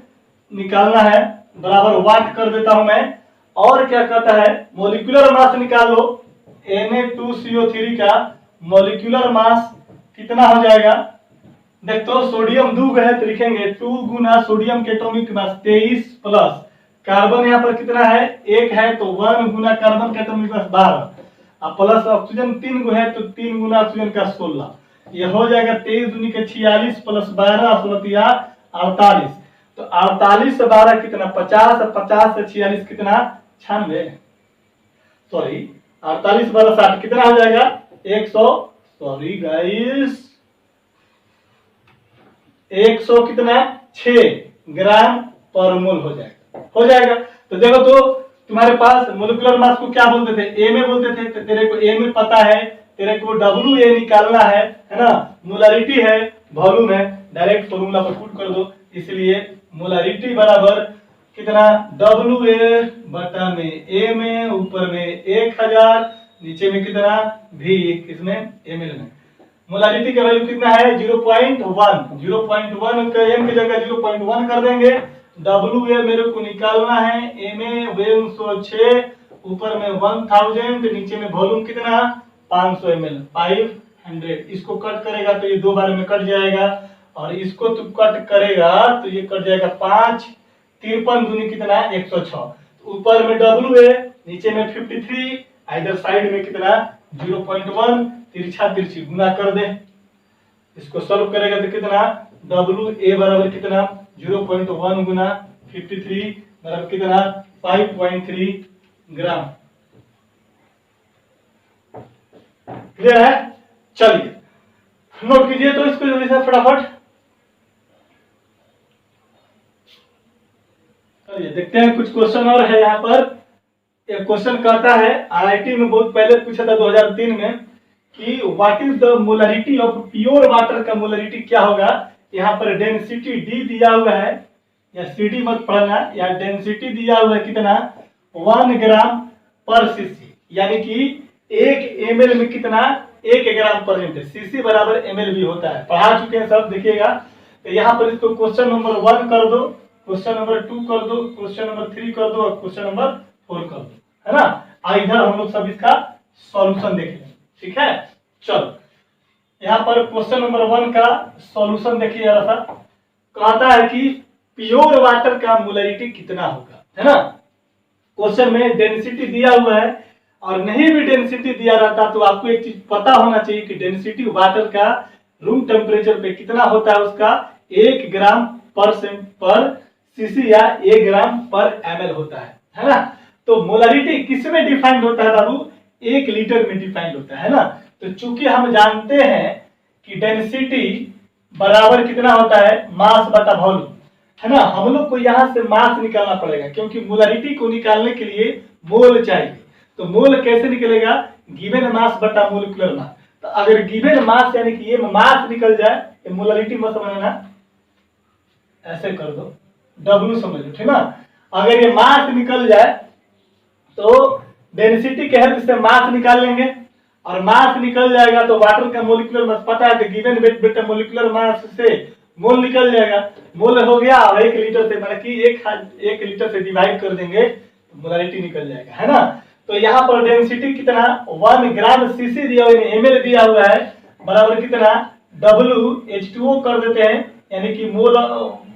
निकालना है बराबर वाट कर देता हूं मैं। और क्या कहता है, मोलिकुलर मास निकाल लो। Na2CO3 का मोलिकुलर मास कितना हो जाएगा, देख तो सोडियम 2 है तो लिखेंगे 2 गुना सोडियम के एटॉमिक मास 23 प्लस कार्बन यहाँ पर कितना है 1 है तो 1 गुना कार्बन का एटॉमिक मास 12, अब प्लस ऑक्सीजन 3 गो है तो 3 गुना ऑक्सीजन का 16, ये हो जाएगा 23 दूनी के 46 प्लस 12 16 48। तो 48 से 12 कितना 50, 50 से 46 कितना 96, सॉरी 48 12 60 कितना हो जाएगा 100, सॉरी गाइस 100 कितना 6 ग्राम पर मोल हो जाएगा। तो देखो तो तुम्हारे पास मोलिकुलर मास को क्या बोलते थे, ए में बोलते थे, तो तेरे को ए में पता है, तेरे को डब्ल्यू ए निकालना है ना। मोलारिटी है, वॉल्यूम है, डायरेक्ट फॉर्मूला पर पुट कर दो। इसलिए मोलारिटी बराबर कितना डब्ल्यू ए बटा में ए में, ऊपर में 1000, नीचे में कितना भी, इसमें एमएल में। मोलारिटी का वैल्यू कितना है 0.1, 0.1 का एम की जगह 0.1 कर देंगे। डब्ल्यू ए मेरे को निकालना है, एम ए 106, ऊपर में 1000, नीचे में वॉल्यूम कितना 500 ml 500। इसको कट करेगा तो ये 2 बार में कट जाएगा, और इसको तो कट करेगा तो ये कट जाएगा 5 53 दूनी कितना 106। ऊपर में डब्ल्यू ए, नीचे में 53, इधर साइड में कितना 0.1, तिरछा तिरछी गुना कर दे। इसको सॉल्व करेगा तो कितना डब्ल्यू ए बराबर कितना 0.1 गुना 53 बराबर कितना 5.3 ग्राम। क्लियर है, चलिए नोट कीजिए तो इसको जल्दी से फटाफट। चलिए देखते हैं कुछ क्वेश्चन और है यहाँ पर। एक क्वेश्चन कहता है, आईआईटी में बहुत पहले पूछा था 2003 में कि what is the molarity of pure water का मोलरिटी क्या होगा। यहाँ पर डेंसिटी डी दिया हुआ है, या सीडी मत पढ़ना, या डेंसिटी दिया हुआ है कितना 1 ग्राम पर सीसी, यानी कि 1 ml में कितना 1 ग्राम पर लीटर। सीसी बराबर ml भी होता है, पढ़ा चुके हैं सब, देखिएगा। तो यहाँ पर इसको क्वेश्चन नंबर 1 कर दो, क्वेश्चन नंबर 2 कर दो, क्वेश्चन नंबर 3 कर दो, और क्वेश्चन नंबर 4 कर दो, है ना। इधर हम लोग सब इसका सॉल्यूशन देख लेंगे, ठीक है। चलो यहाँ पर क्वेश्चन नंबर 1 का सॉल्यूशन देखिए जरा सा। कहता है कि प्योर वाटर का मोलरिटी कितना होगा, है ना। क्वेश्चन में डेंसिटी दिया हुआ है और नहीं भी डेंसिटी दिया रहता तो आपको एक चीज पता होना चाहिए कि डेंसिटी वाटर का रूम टेम्परेचर पे कितना होता है, उसका 1 ग्राम पर सीसी या 1 ग्राम पर ml होता है ना। तो मोलरिटी किसमें डिफाइंड होता है बाबू, 1 लीटर में डिफाइंड होता है ना। तो चूंकि हम जानते हैं कि डेंसिटी बराबर कितना होता है, मास बटा वॉल्यूम, है ना। हम लोग को यहाँ से मास निकालना पड़ेगा क्योंकि मोलरिटी को निकालने के लिए मोल चाहिए। तो मोल कैसे निकलेगा, गिवन मास बटा मोलिकुलर मास। तो अगर गिवन मास यानी कि ये मास निकल जाए, ये मोलरिटी मत बनाना, ऐसे कर दो, W समझ लो, ठीक ना। अगर ये मास निकल जाए तो डेंसिटी के हेल्प से मास निकाल लेंगे और मास निकल जाएगा तो वाटर का मोलिकुलर मास पता है तो गिवन वेट बटा मोलिकुलर मास से मोल निकल जाएगा। मोल हो गया और 1 लीटर से मतलब कि 1 लीटर से डिवाइड कर देंगे तो मोलरिटी निकल जाएगा, है ना। तो यहाँ पर डेंसिटी कितना 1 ग्राम सीसी दिया हुआ है, ml दिया हुआ है, बराबर कितना WH2O कर देते हैं, यानी कि मोल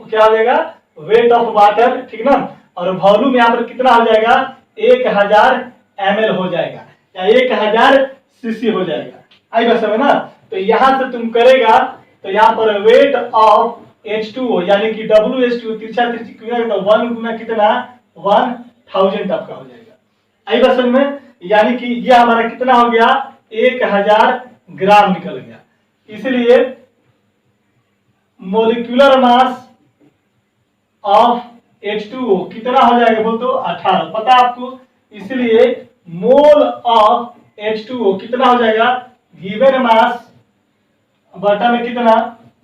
क्या हो जाएगा, वेट ऑफ वाटर, ठीक ना। और वॉल्यूम यहाँ पर कितना हो जाएगा, 1000 ml हो जाएगा या 1000 सीसी हो जाएगा। आई बस समझ ना। तो यहाँ से तुम करेगा तो यहाँ पर वेट ऑफ H2O यानी कि WH2 तिरछा तिरछी तो 1 गुना कितना 1000 आपका हो जाएगा। आई बस समझ में, यानी कि यह हमारा कितना हो गया 1000 ग्राम निकल गया। इसलिए मोलिकुलर मास ऑफ H2O कितना हो जाएगा बोल तो 18, पता आपको। इसलिए मोल ऑफ H2O कितना हो जाएगा, गिवन मास बटा में कितना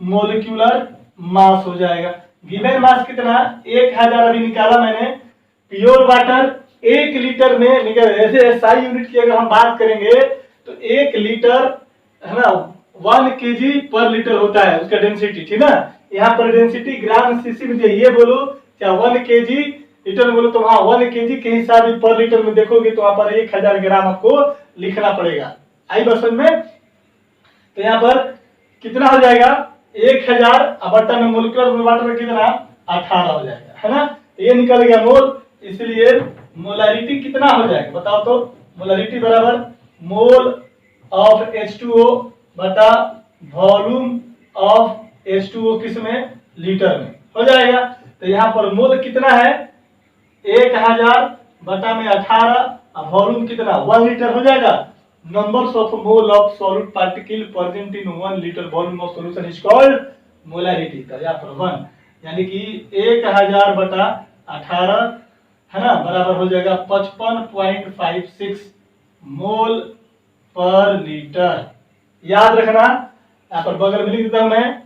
मोलिकुलर मास हो जाएगा। गिवन मास कितना 1000 अभी निकाला मैंने। प्योर वाटर 1 लीटर में निकल, ऐसे SI यूनिट की अगर हम बात करेंगे तो 1 लीटर है ना 1 kg पर लीटर होता है उसका डेंसिटी, ठीक ना। यहाँ पर डेंसिटी ग्राम सीसी में ये बोलो क्या 1 kg लीटर बोलो तो हाँ 1 kg के हिसाब से पर लीटर में देखोगे तो वहां पर 1000 ग्राम आपको लिखना पड़ेगा। आई बसन में, तो यहाँ पर कितना हो जाएगा 1000 बटा में मोलिकुलर वाटर में कितना 18 हो जाएगा, है ना। ये निकल गया मोल, इसलिए मोलरिटी कितना हो जाएगा बताओ तो। मोलरिटी बराबर मोल ऑफ H2O बटा वॉल्यूम ऑफ H2O किस में, लीटर में हो जाएगा। तो यहाँ पर मोल कितना है 1000 बटा में 18 और वॉल्यूम कितना 1 लीटर हो जाएगा। Numbers of mole of solid particle present in 1 litre volume of solution is called molarity. तो यहाँ पर 1 यानी कि 1000 बटा 18 है ना, बराबर हो जाएगा 55.56 मोल पर लीटर। याद रखना, यहाँ पर बगल में लिख देता हूं मैं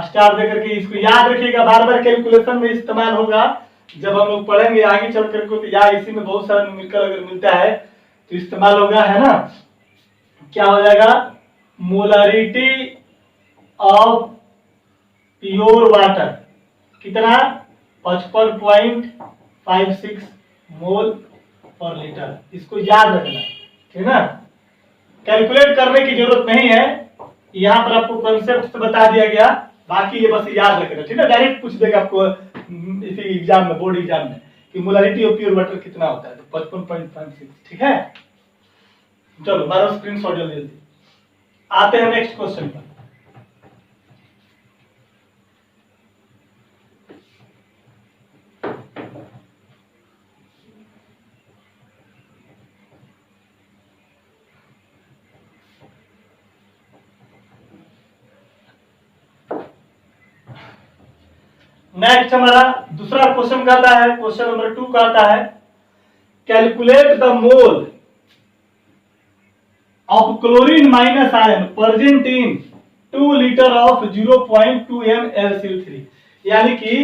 स्टार देकर के, इसको याद रखिएगा, बार बार कैलकुलेशन में इस्तेमाल होगा जब हम लोग पढ़ेंगे आगे चल करके। तो या इसी में बहुत सारा न्यूमेरिकल अगर मिलता है तो इस्तेमाल होगा, है ना। क्या हो जाएगा मोलरिटी ऑफ प्योर वाटर कितना 55.56 मोल पर लीटर। इसको याद रखना, ठीक ना। कैलकुलेट करने की जरूरत नहीं है, यहाँ पर आपको कॉन्सेप्ट बता दिया गया, बाकी ये बस याद रखना, ठीक है। डायरेक्ट पूछ देगा आपको इसी एग्जाम में, बोर्ड एग्जाम में कि मोलरिटी ऑफ प्योर वाटर कितना होता है, तो 55.56, ठीक है। चलो मारो स्क्रीनशॉट जल्दी जल्दी। आते हैं नेक्स्ट क्वेश्चन पर। नेक्स्ट हमारा दूसरा क्वेश्चन कहता है, क्वेश्चन नंबर 2 कहता है calculate the mole of chlorine minus ion present in 2 litre of 0.2 mLCl3। यानी कि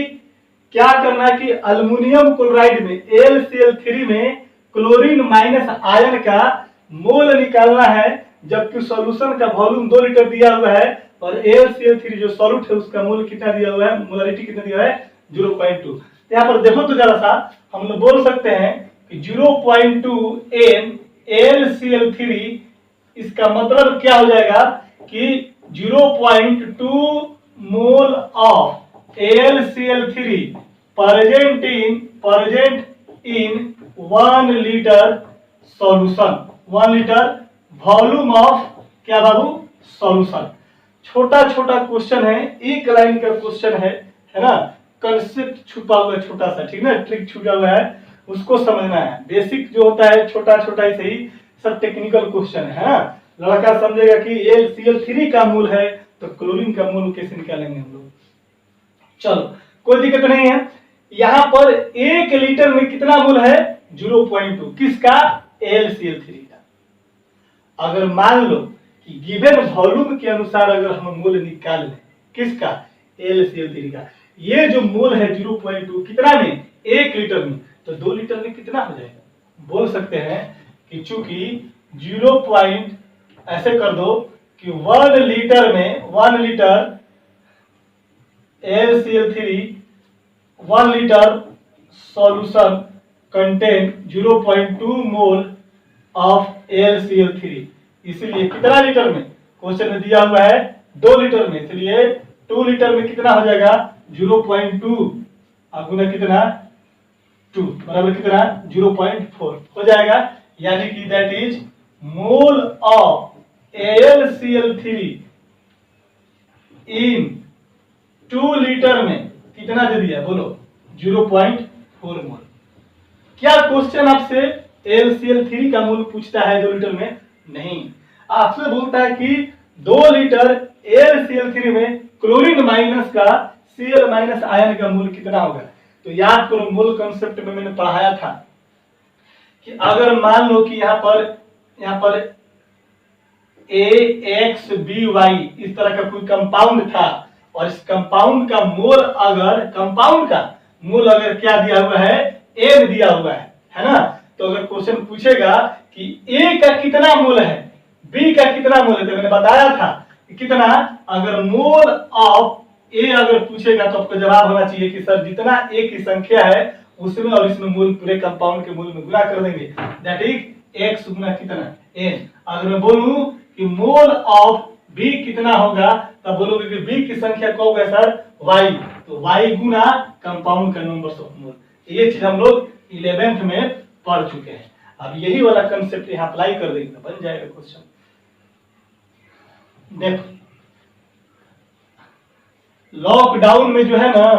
क्या करना है कि अल्युमिनियम क्लोराइड में LCl3 में क्लोरीन माइनस आयन का मोल निकालना है, जबकि सॉल्यूशन का वॉल्यूम 2 लीटर दिया हुआ है और AlCl3 जो सॉल्यूट है उसका मोल कितना दिया हुआ है, मोलरिटी कितना दिया है 0.2। यहाँ पर देखो तो जरा सा हम लोग बोल सकते हैं कि 0.2 mLCl3, इसका मतलब क्या हो जाएगा कि 0.2 mole of AlCl3 present in 1 litre solution, 1 litre volume of क्या बाबू सॉल्यूशन। छोटा छोटा क्वेश्चन है, एक लाइन का क्वेश्चन है ना, कंसेप्ट छुपा हुआ है छोटा सा, ठीक ना, ट्रिक छुपा हुआ है, उसको समझना है। बेसिक जो होता है छोटा छोटा ही सही, सब टेक्निकल क्वेश्चन है ना। लड़का समझेगा कि AlCl3 का मूल है तो क्लोरीन का मूल कैसे निकालेंगे हम लोग। चलो कोई दिक्कत नहीं है। यहां पर 1 लीटर में कितना मूल है 0.2, किसका AlCl3 का। अगर मान लो कि गिवन वॉल्यूम के अनुसार अगर हम मूल निकाल लें किसका AlCl3 का, ये जो मूल है 0.2 कितना में 1 लीटर में, तो 2 लीटर में कितना हो जाएगा। बोल सकते हैं कि चूंकि 0. ऐसे कर दो कि 1 लीटर में 1 litre AlCl3 1 litre solution contain 0.2 mole of AlCl3, इसलिए कितना लीटर में क्वेश्चन में दिया हुआ है 2 लीटर में, इसलिए 2 लीटर में कितना हो जाएगा 0.2 और गुना कितना 2 बराबर कितना 0.4 हो जाएगा। यानी कि that is mole of AlCl3 in 2 litre में कितना दे दिया बोलो 0.4 मोल। क्या क्वेश्चन आपसे AlCl3 का मूल पूछता है 2 लीटर में? नहीं, आपसे बोलता है कि 2 लीटर AlCl3 में क्लोरीन माइनस का Cl माइनस आयन का मूल कितना होगा। तो याद करो मूल कंसेप्ट में मैंने पढ़ाया था कि अगर मान लो कि यहाँ पर AXBY इस तरह का कोई कंपाउंड था और इस कंपाउंड का मूल अगर क्या दिया हुआ है N दिया हुआ है ना, तो अगर क्वेश्चन पूछेगा कि A का कितना मूल है B का कितना मूल है, तो मैंने बताया था कि कितना, अगर मोल ऑफ A अगर पूछेगा तो आपका जवाब होना चाहिए कि सर जितना A की संख्या है उसमें और इसमें मूल पूरे कंपाउंड के मूल में गुणा कर देंगे, दैट इज X गुना कितना N। अगर मैं बोलूं कि मोल ऑफ B कितना होगा तब बोलोगे कि B की संख्या क्या होगा सर Y, तो Y गुना कंपाउंड का नंबर ऑफ मोल। ये चीज हम लोग 11th में पढ़ चुके हैं। अब यही वाला कंसेप्ट यहाँ अप्लाई कर देंगे तो बन जाएगा क्वेश्चन। देखो लॉकडाउन में जो है ना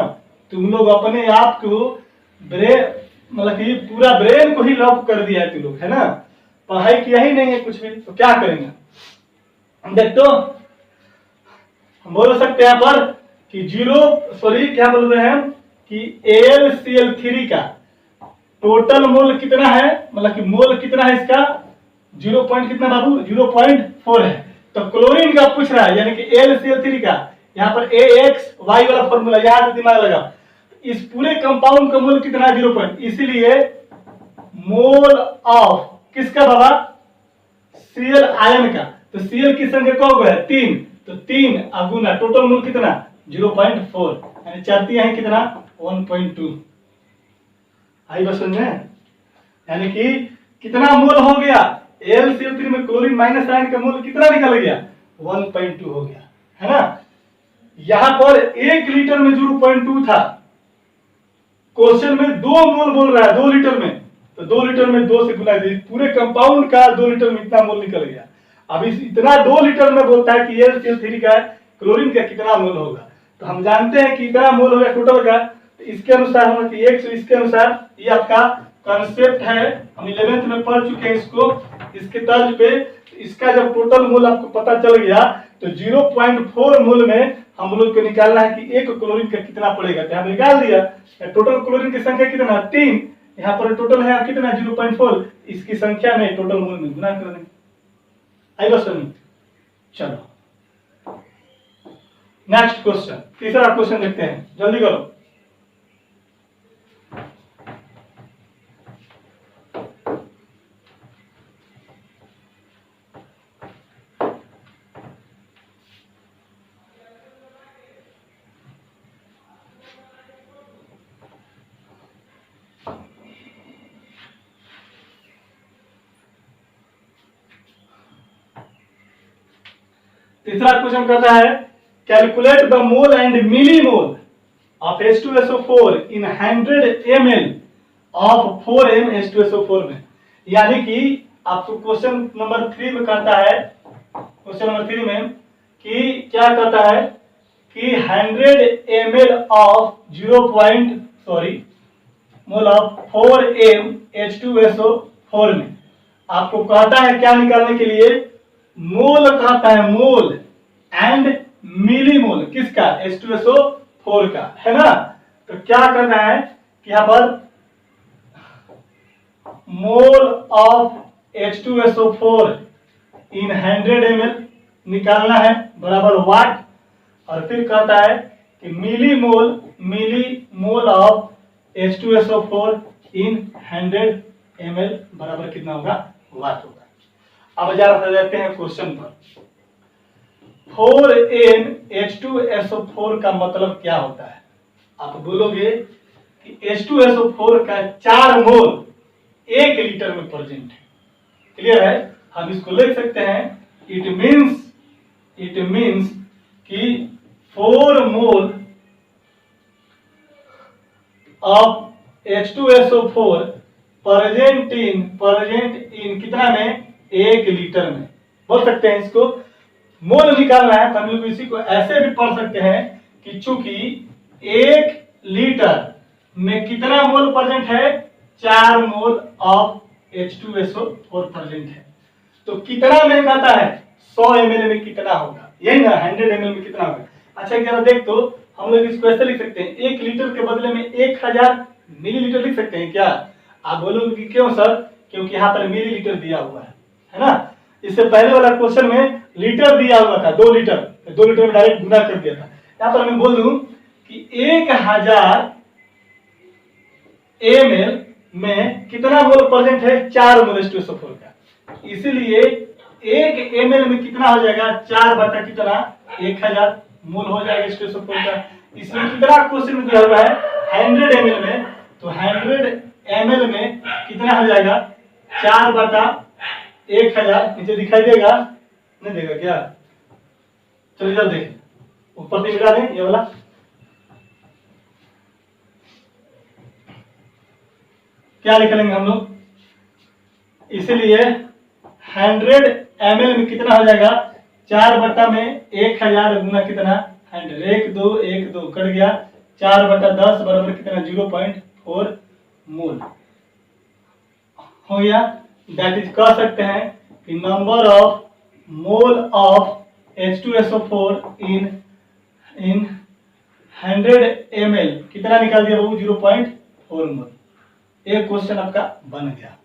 तुम लोग अपने आप को ब्रेन मतलब कि पूरा ब्रेन को ही लॉक कर दिया है तुम लोग, है ना, पढ़ाई किया ही नहीं है कुछ भी, तो क्या करेंगे। देख तो हम बोल सकते हैं यहाँ पर कि क्या बोल रहे हैं कि AlCl3 का टोटल मोल कितना है, मतलब कि मोल कितना है इसका 0. कितना बाबू 0.4 है। तो क्लोरीन का पूछ रहा है यानी कि AlCl3 का यहाँ पर AXY वाला फॉर्मूला याद दिमाग लगा, इस पूरे कंपाउंड का मोल कितना 0. इसीलिए मोल ऑफ किसका बाबा Cl आयन का, तो Cl की संख्या क्या होगा 3, तो 3 अगुना टोटल मोल कितना 0.4 यानी चाहती है कितना 1.2। आई बस समझे, यानी कि कितना मोल हो गया AlCl3 में क्लोरीन माइनस आयन का मोल कितना निकल गया 1.2 हो गया, है ना। यहां पर 1 लीटर में 0.2 था, क्वेश्चन में 2 मोल बोल रहा है 2 लीटर में, तो 2 लीटर में 2 से गुना दी, पूरे कंपाउंड का 2 लीटर में इतना मोल निकल गया। अब इस इतना 2 लीटर में बोलता है कि AlCl3 का क्लोरीन का कितना मोल होगा, तो हम जानते हैं कि इतना मोल होगा टोटल का, तो इसके अनुसार हम कि एक इसके अनुसार ये आपका कंसेप्ट है, हम 11th में पढ़ चुके हैं इसको। इसके तर्ज पे इसका जब टोटल मोल आपको पता चल गया तो 0.4 मोल में हम लोग को निकालना है कि एक क्लोरीन का कितना पड़ेगा, तो हमने निकाल दिया टोटल क्लोरीन की संख्या कितना 3, यहाँ पर टोटल है कितना 0.4, इसकी संख्या में टोटल मोल में गुना कर देंगे। आई बस चलो नेक्स्ट क्वेश्चन, तीसरा क्वेश्चन देखते हैं, जल्दी करो। तीसरा क्वेश्चन कहता है calculate the mole and milli mole of H2SO4 in 100 ml of 4m H2SO4 में। यानी कि आपको क्वेश्चन नंबर 3 में कहता है, क्वेश्चन नंबर 3 में कि क्या कहता है कि 100 ml of 0. Mole of 4m H2SO4 में आपको कहता है क्या निकालने के लिए, मोल कहता है, मोल एंड मिलीमोल किसका, H2SO4 का, है ना। तो क्या करना है कि यहां पर मोल ऑफ H2SO4 इन 100 ml निकालना है बराबर वाट, और फिर कहता है कि millimole of H2SO4 in 100 ml बराबर कितना होगा, वाट होगा। अब जरा देखते हैं क्वेश्चन पर। 4m H2SO4 का मतलब क्या होता है। आप बोलोगे कि H2SO4 का 4 मोल 1 लीटर में प्रेजेंट है। क्लियर है, हम इसको लिख सकते हैं, इट मीन्स कि 4 मोल ऑफ H2SO4 प्रेजेंट इन कितना में, 1 लीटर में। बोल सकते हैं इसको मोल निकालना है तो हम लोग इसी को ऐसे भी पढ़ सकते हैं कि चूंकि 1 लीटर में कितना मोल प्रेजेंट है, 4 मोल ऑफ H2SO4 प्रेजेंट है। तो कितना में कहता है, 100 ml में कितना होगा, यही ना, 100 ml में कितना होगा। अच्छा जरा देख, तो हम लोग इसको ऐसे लिख सकते हैं, 1 लीटर के बदले में 1000 मिलीलीटर लिख सकते हैं क्या। आप बोलोगे कि क्यों सर, क्योंकि यहाँ पर मिलीलीटर दिया हुआ है ना। इससे पहले वाला क्वेश्चन में लीटर दिया हुआ था, 2 लीटर, 2 लीटर में डायरेक्ट गुना कर दिया था। यहाँ पर मैं बोल दूं कि 1000 ml में कितना मोल प्रेजेंट है, 4 मोल H2SO4 का। इसीलिए 1 ml में कितना हो जाएगा, 4 बटा कितना, 1000 मोल हो जाएगा H2SO4 का। इसमें कितना क्वेश्चन में दिया हुआ है, 100 ml में, तो 100 ml में कितना हो जाएगा, 4 बटा 1000। नीचे दिखाई देगा, नहीं देगा क्या, चलिए जल्द देखें, ऊपर से मिला दें ये वाला। क्या लिख लेंगे हम लोग, इसीलिए 100 ml में कितना हो जाएगा, 4 बटा में 1000 गुना कितना, 100, 1 2 कट गया, 4 बटा 10 बराबर कितना, 0.4 मोल हो गया। दैट इज कह सकते हैं कि number of mole of H2SO4 in 100 ml कितना निकाल दिया बाबू, 0.4 मोल। एक क्वेश्चन आपका बन गया।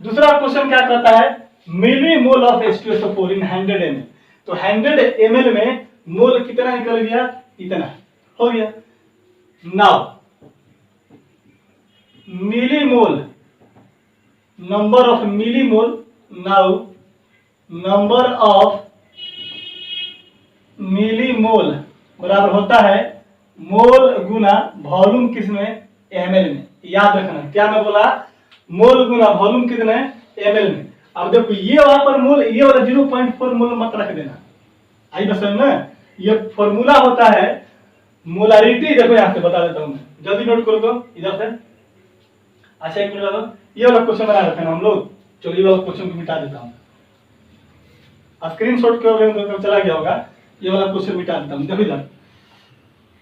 दूसरा क्वेश्चन क्या कहता है, millimole of H2SO4 in 100 ml। तो 100 ml में मोल कितना निकल गया, इतना हो गया। Now millimole, number of millimole, now number of millimole बराबर होता है मोल गुना वॉल्यूम किसमें, ml में। याद रखना, क्या मैं बोला, मोल गुना वॉल्यूम कितने, ml में। अब देखो ये वहां पर मोल, ये वाला 0.4 मोल मत रख देना, आई बस ना। ये फॉर्मूला होता है मोलारिटी। देखो यहां से बता देता हूं मैं, जल्दी नोट करो तो इधर से। अच्छा एक मिनट दो, ये वाला क्वेश्चन बना रखे ना हम लोग। चलो ये वाला क्वेश्चन को मिटा देता हूँ, स्क्रीनशॉट क्यों चला गया होगा, ये वाला क्वेश्चन मिटा देता हूँ। देखो इधर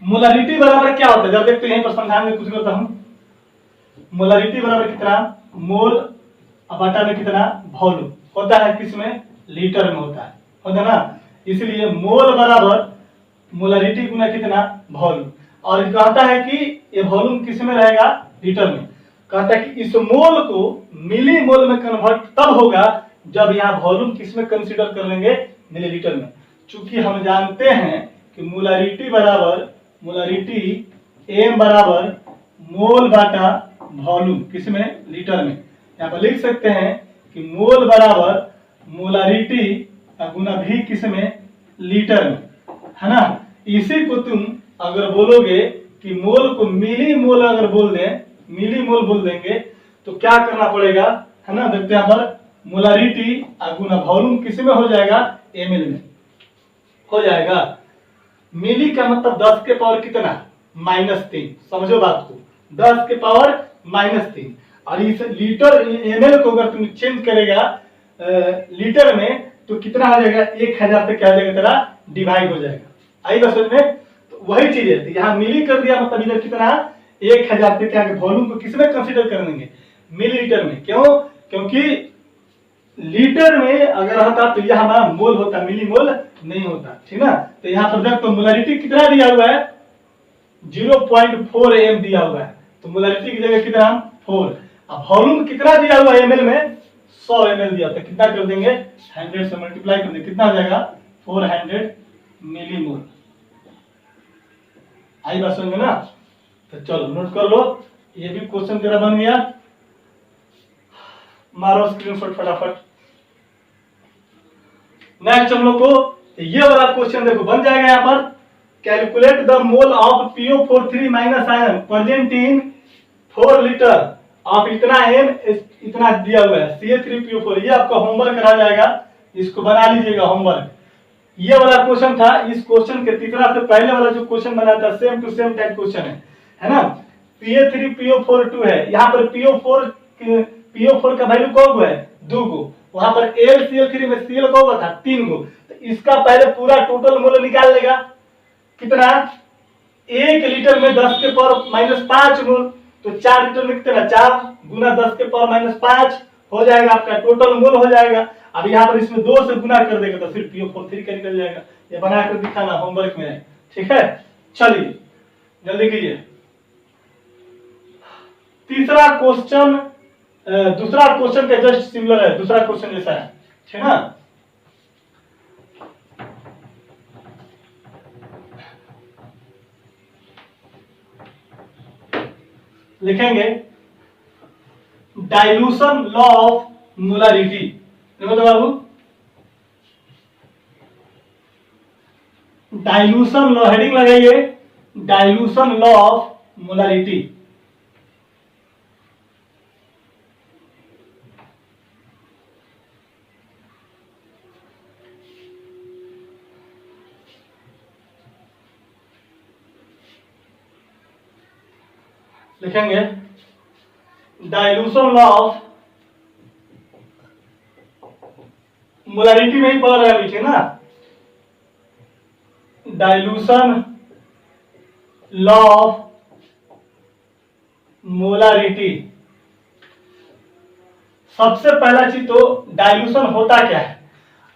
मोलारिटी बराबर क्या होता है, जब देखते हैं यहीं पर समझाने की कोशिश करता हूं। मोलारिटी बराबर कितना, मोल बटा में कितना वॉल्यूम होता है, किसमें, लीटर में होता है ना। इसलिए मोल बराबर मोलारिटी गुना कितना, वॉल्यूम। और कहता है कि ये वॉल्यूम किसमें रहेगा, लीटर में। कहता है कि इस मोल को मिली मोल में कन्वर्ट तब होगा जब यहाँ वॉल्यूम किसमें कंसीडर कर लेंगे, मिलीलीटर में। चूंकि हम जानते हैं कि मोलारिटी m बराबर मोल बाटा वॉल्यूम किसमें, लीटर में। यहाँ पर लिख सकते हैं कि मोल बराबर मोलारिटी गुना भी किसमें, लीटर में, है ना। इसी को तुम अगर बोलोगे कि मोल को मिली मोल अगर बोल दें, मिली मोल बोल देंगे, तो क्या करना पड़ेगा, है ना। देखते हैं यहाँ पर मोलारिटी गुना वॉल्यूम किसमें हो जाएगा, ml में हो जाएगा। मिली का मतलब 10 के पावर कितना, -3। समझो बात को, 10 के पावर -3। और इस लीटर ml को अगर तुम चेंज करेगा लीटर में तो कितना हो जाएगा, 1000 पे क्या हो जाएगा तेरा, डिवाइड हो जाएगा। आई बात समझ में? तो वही चीज है, तो यहाँ मिली कर दिया मतलब इधर कितना, 1000 पे क्या है, वॉल्यूम को किसमें कंसीडर कर लेंगे, मिलीलीटर में। क्यों? क्योंकि लीटर में अगर होता तो यह हमारा मोल होता, मिली मोल नहीं होता, ठीक ना। तो यहाँ पर देखो मोलारिटी कितना दिया हुआ है, 0.4 m दिया हुआ है, तो मोलारिटी की जगह कितना, 4। अब वॉल्यूम कितना दिया हुआ है ml में, 100 ml दिया, तो कितना कर देंगे, 100 से मल्टीप्लाई कर देंगे, कितना हो जाएगा, 400 मिलीमोल। आई बात समझ में ना? तो चलो नोट कर लो, ये भी क्वेश्चन तेरा बन गया, मारो स्क्रीनशॉट फटाफट। नेक्स्ट हम लोग को ये वाला क्वेश्चन देखो बन जाएगा यहाँ पर, calculate the mole of PO43 minus ion present in 4 litre of इतना m, इतना दिया हुआ है CA3PO4। ये आपका होमवर्क करा जाएगा, इसको बना लीजिएगा होमवर्क। ये वाला क्वेश्चन था, इस क्वेश्चन के तीसरा से पहले वाला जो क्वेश्चन बना था same to same type question है ना। PA3PO4 है, यहाँ पर PO4 का वैल्यू कौन है, 2 गो, वहां पर AlCl3 में Cl कौन था, 3 गो। तो इसका पहले पूरा टोटल मोल निकाल लेगा, कितना, 1 लीटर में 10 के पावर -5 मोल, तो 4 लीटर में कितना, 4 गुना 10 के पावर -5 हो जाएगा, आपका टोटल मोल हो जाएगा। अब यहाँ पर इसमें 2 से गुना कर देगा तो फिर PO43 का निकल जाएगा। ये बनाकर दिखाना होमवर्क में है, ठीक है। चलिए जल्दी कीजिए। तीसरा क्वेश्चन दूसरा क्वेश्चन के जस्ट सिमिलर है, दूसरा क्वेश्चन जैसा है, ठीक है ना। लिखेंगे डाइल्यूशन लॉ ऑफ मोलारिटी, देखो तो बाबू, डाइल्यूशन लॉ, हेडिंग लगाइए, डाइल्यूशन लॉ ऑफ मोलारिटी। लिखेंगे डाइल्यूशन लॉ ऑफ मोलारिटी में ही पढ़ रहे हैं पीछे ना, डाइल्यूशन लॉ ऑफ मोलारिटी। सबसे पहला चीज तो डाइल्यूशन होता क्या है।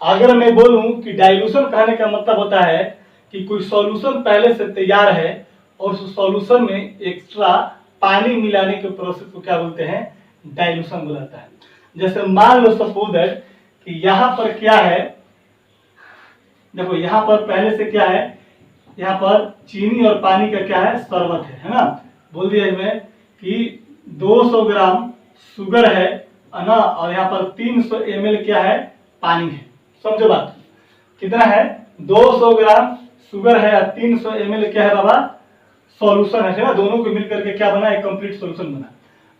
अगर मैं बोलूं कि डाइल्यूशन कहने का मतलब होता है कि कोई सॉल्यूशन पहले से तैयार है और उस सॉल्यूशन में एक्स्ट्रा पानी मिलाने के प्रोसेस को क्या बोलते हैं, डाइल्यूशन बोलता है। जैसे मान लो सपोज दैट कि यहाँ पर क्या है, देखो यहाँ पर पहले से क्या है, यहाँ पर चीनी और पानी का क्या है, शरबत है ना। बोल दिया इसमें कि 200 ग्राम शुगर है ना, और यहाँ पर 300 ml क्या है, पानी है। समझो बात, कितना है, 200 ग्राम शुगर है और 300 ml क्या है बाबा, सॉल्यूशन है ना। दोनों को मिलकर के क्या बना, एक कंप्लीट सॉल्यूशन बना।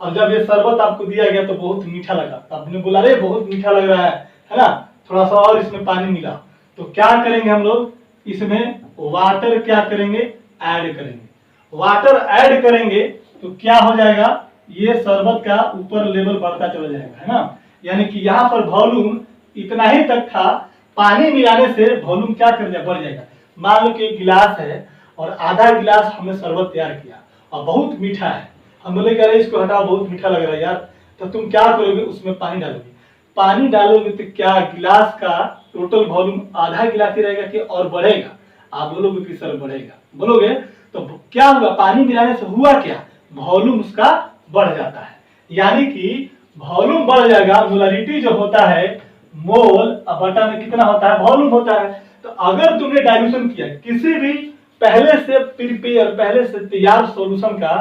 और जब ये शरबत आपको दिया गया तो बहुत मीठा लगा, आपने बोला रे बहुत मीठा लग रहा है ना, थोड़ा सा और इसमें पानी मिला। तो क्या करेंगे हम लोग, इसमें वाटर क्या करेंगे, ऐड करेंगे। वाटर ऐड करेंगे तो क्या हो जाएगा, ये शरबत का ऊपर लेवल बढ़ता चला जाएगा, है ना। यानी कि यहाँ पर वॉल्यूम इतना ही तक था, पानी मिलाने से वॉल्यूम क्या कर जाए, बढ़ जाएगा। मान लो कि एक गिलास है और आधा गिलास हमने शरबत तैयार किया और बहुत मीठा है, हम बोले कह रहे इसको हटाओ बहुत मीठा लग रहा है यार, तो तुम क्या करोगे, उसमें पानी डालोगे। पानी डालोगे तो क्या गिलास का टोटल वॉल्यूम आधा गिलास ही रहेगा कि और बढ़ेगा, आप बोलोगे कि सर बढ़ेगा, बोलोगे तो क्या होगा, पानी मिलाने से हुआ क्या, वॉल्यूम उसका बढ़ जाता है। यानी कि वॉल्यूम बढ़ जाएगा। मोलारिटी जो होता है, मोल बटा में कितना होता है, वॉल्यूम होता है। तो अगर तुमने डाइल्यूशन किया किसी भी पहले से प्रिपेयर, पहले से तैयार सॉल्यूशन का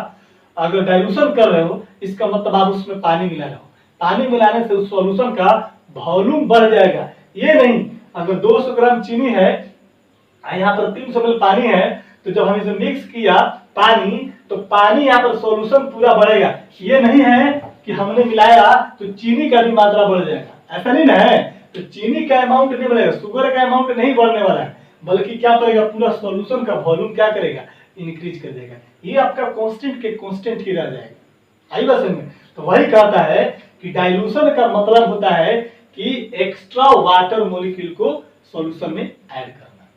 अगर डाइल्यूशन कर रहे हो, इसका मतलब आप उसमें पानी मिला रहे हो। पानी मिलाने से उस सॉल्यूशन का वॉल्यूम बढ़ जाएगा। ये नहीं, अगर 200 ग्राम चीनी है, यहाँ पर 300 ml पानी है, तो जब हम इसे मिक्स किया पानी, तो पानी यहाँ पर सॉल्यूशन पूरा बढ़ेगा। ये नहीं है कि हमने मिलाया तो चीनी का भी मात्रा बढ़ जाएगा, ऐसा नहीं ना है। तो चीनी का अमाउंट नहीं बढ़ेगा, शुगर का अमाउंट नहीं बढ़ने वाला है, बल्कि क्या करेगा, पूरा सॉल्यूशन का वॉल्यूम क्या करेगा, इंक्रीज कर देगा। ये आपका कांस्टेंट के कांस्टेंट ही रह जाएगा। आई बात समझ में? तो वही कहता है कि डाइल्यूशन का मतलब होता है कि एक्स्ट्रा वाटर मॉलिक्यूल को सॉल्यूशन में ऐड करना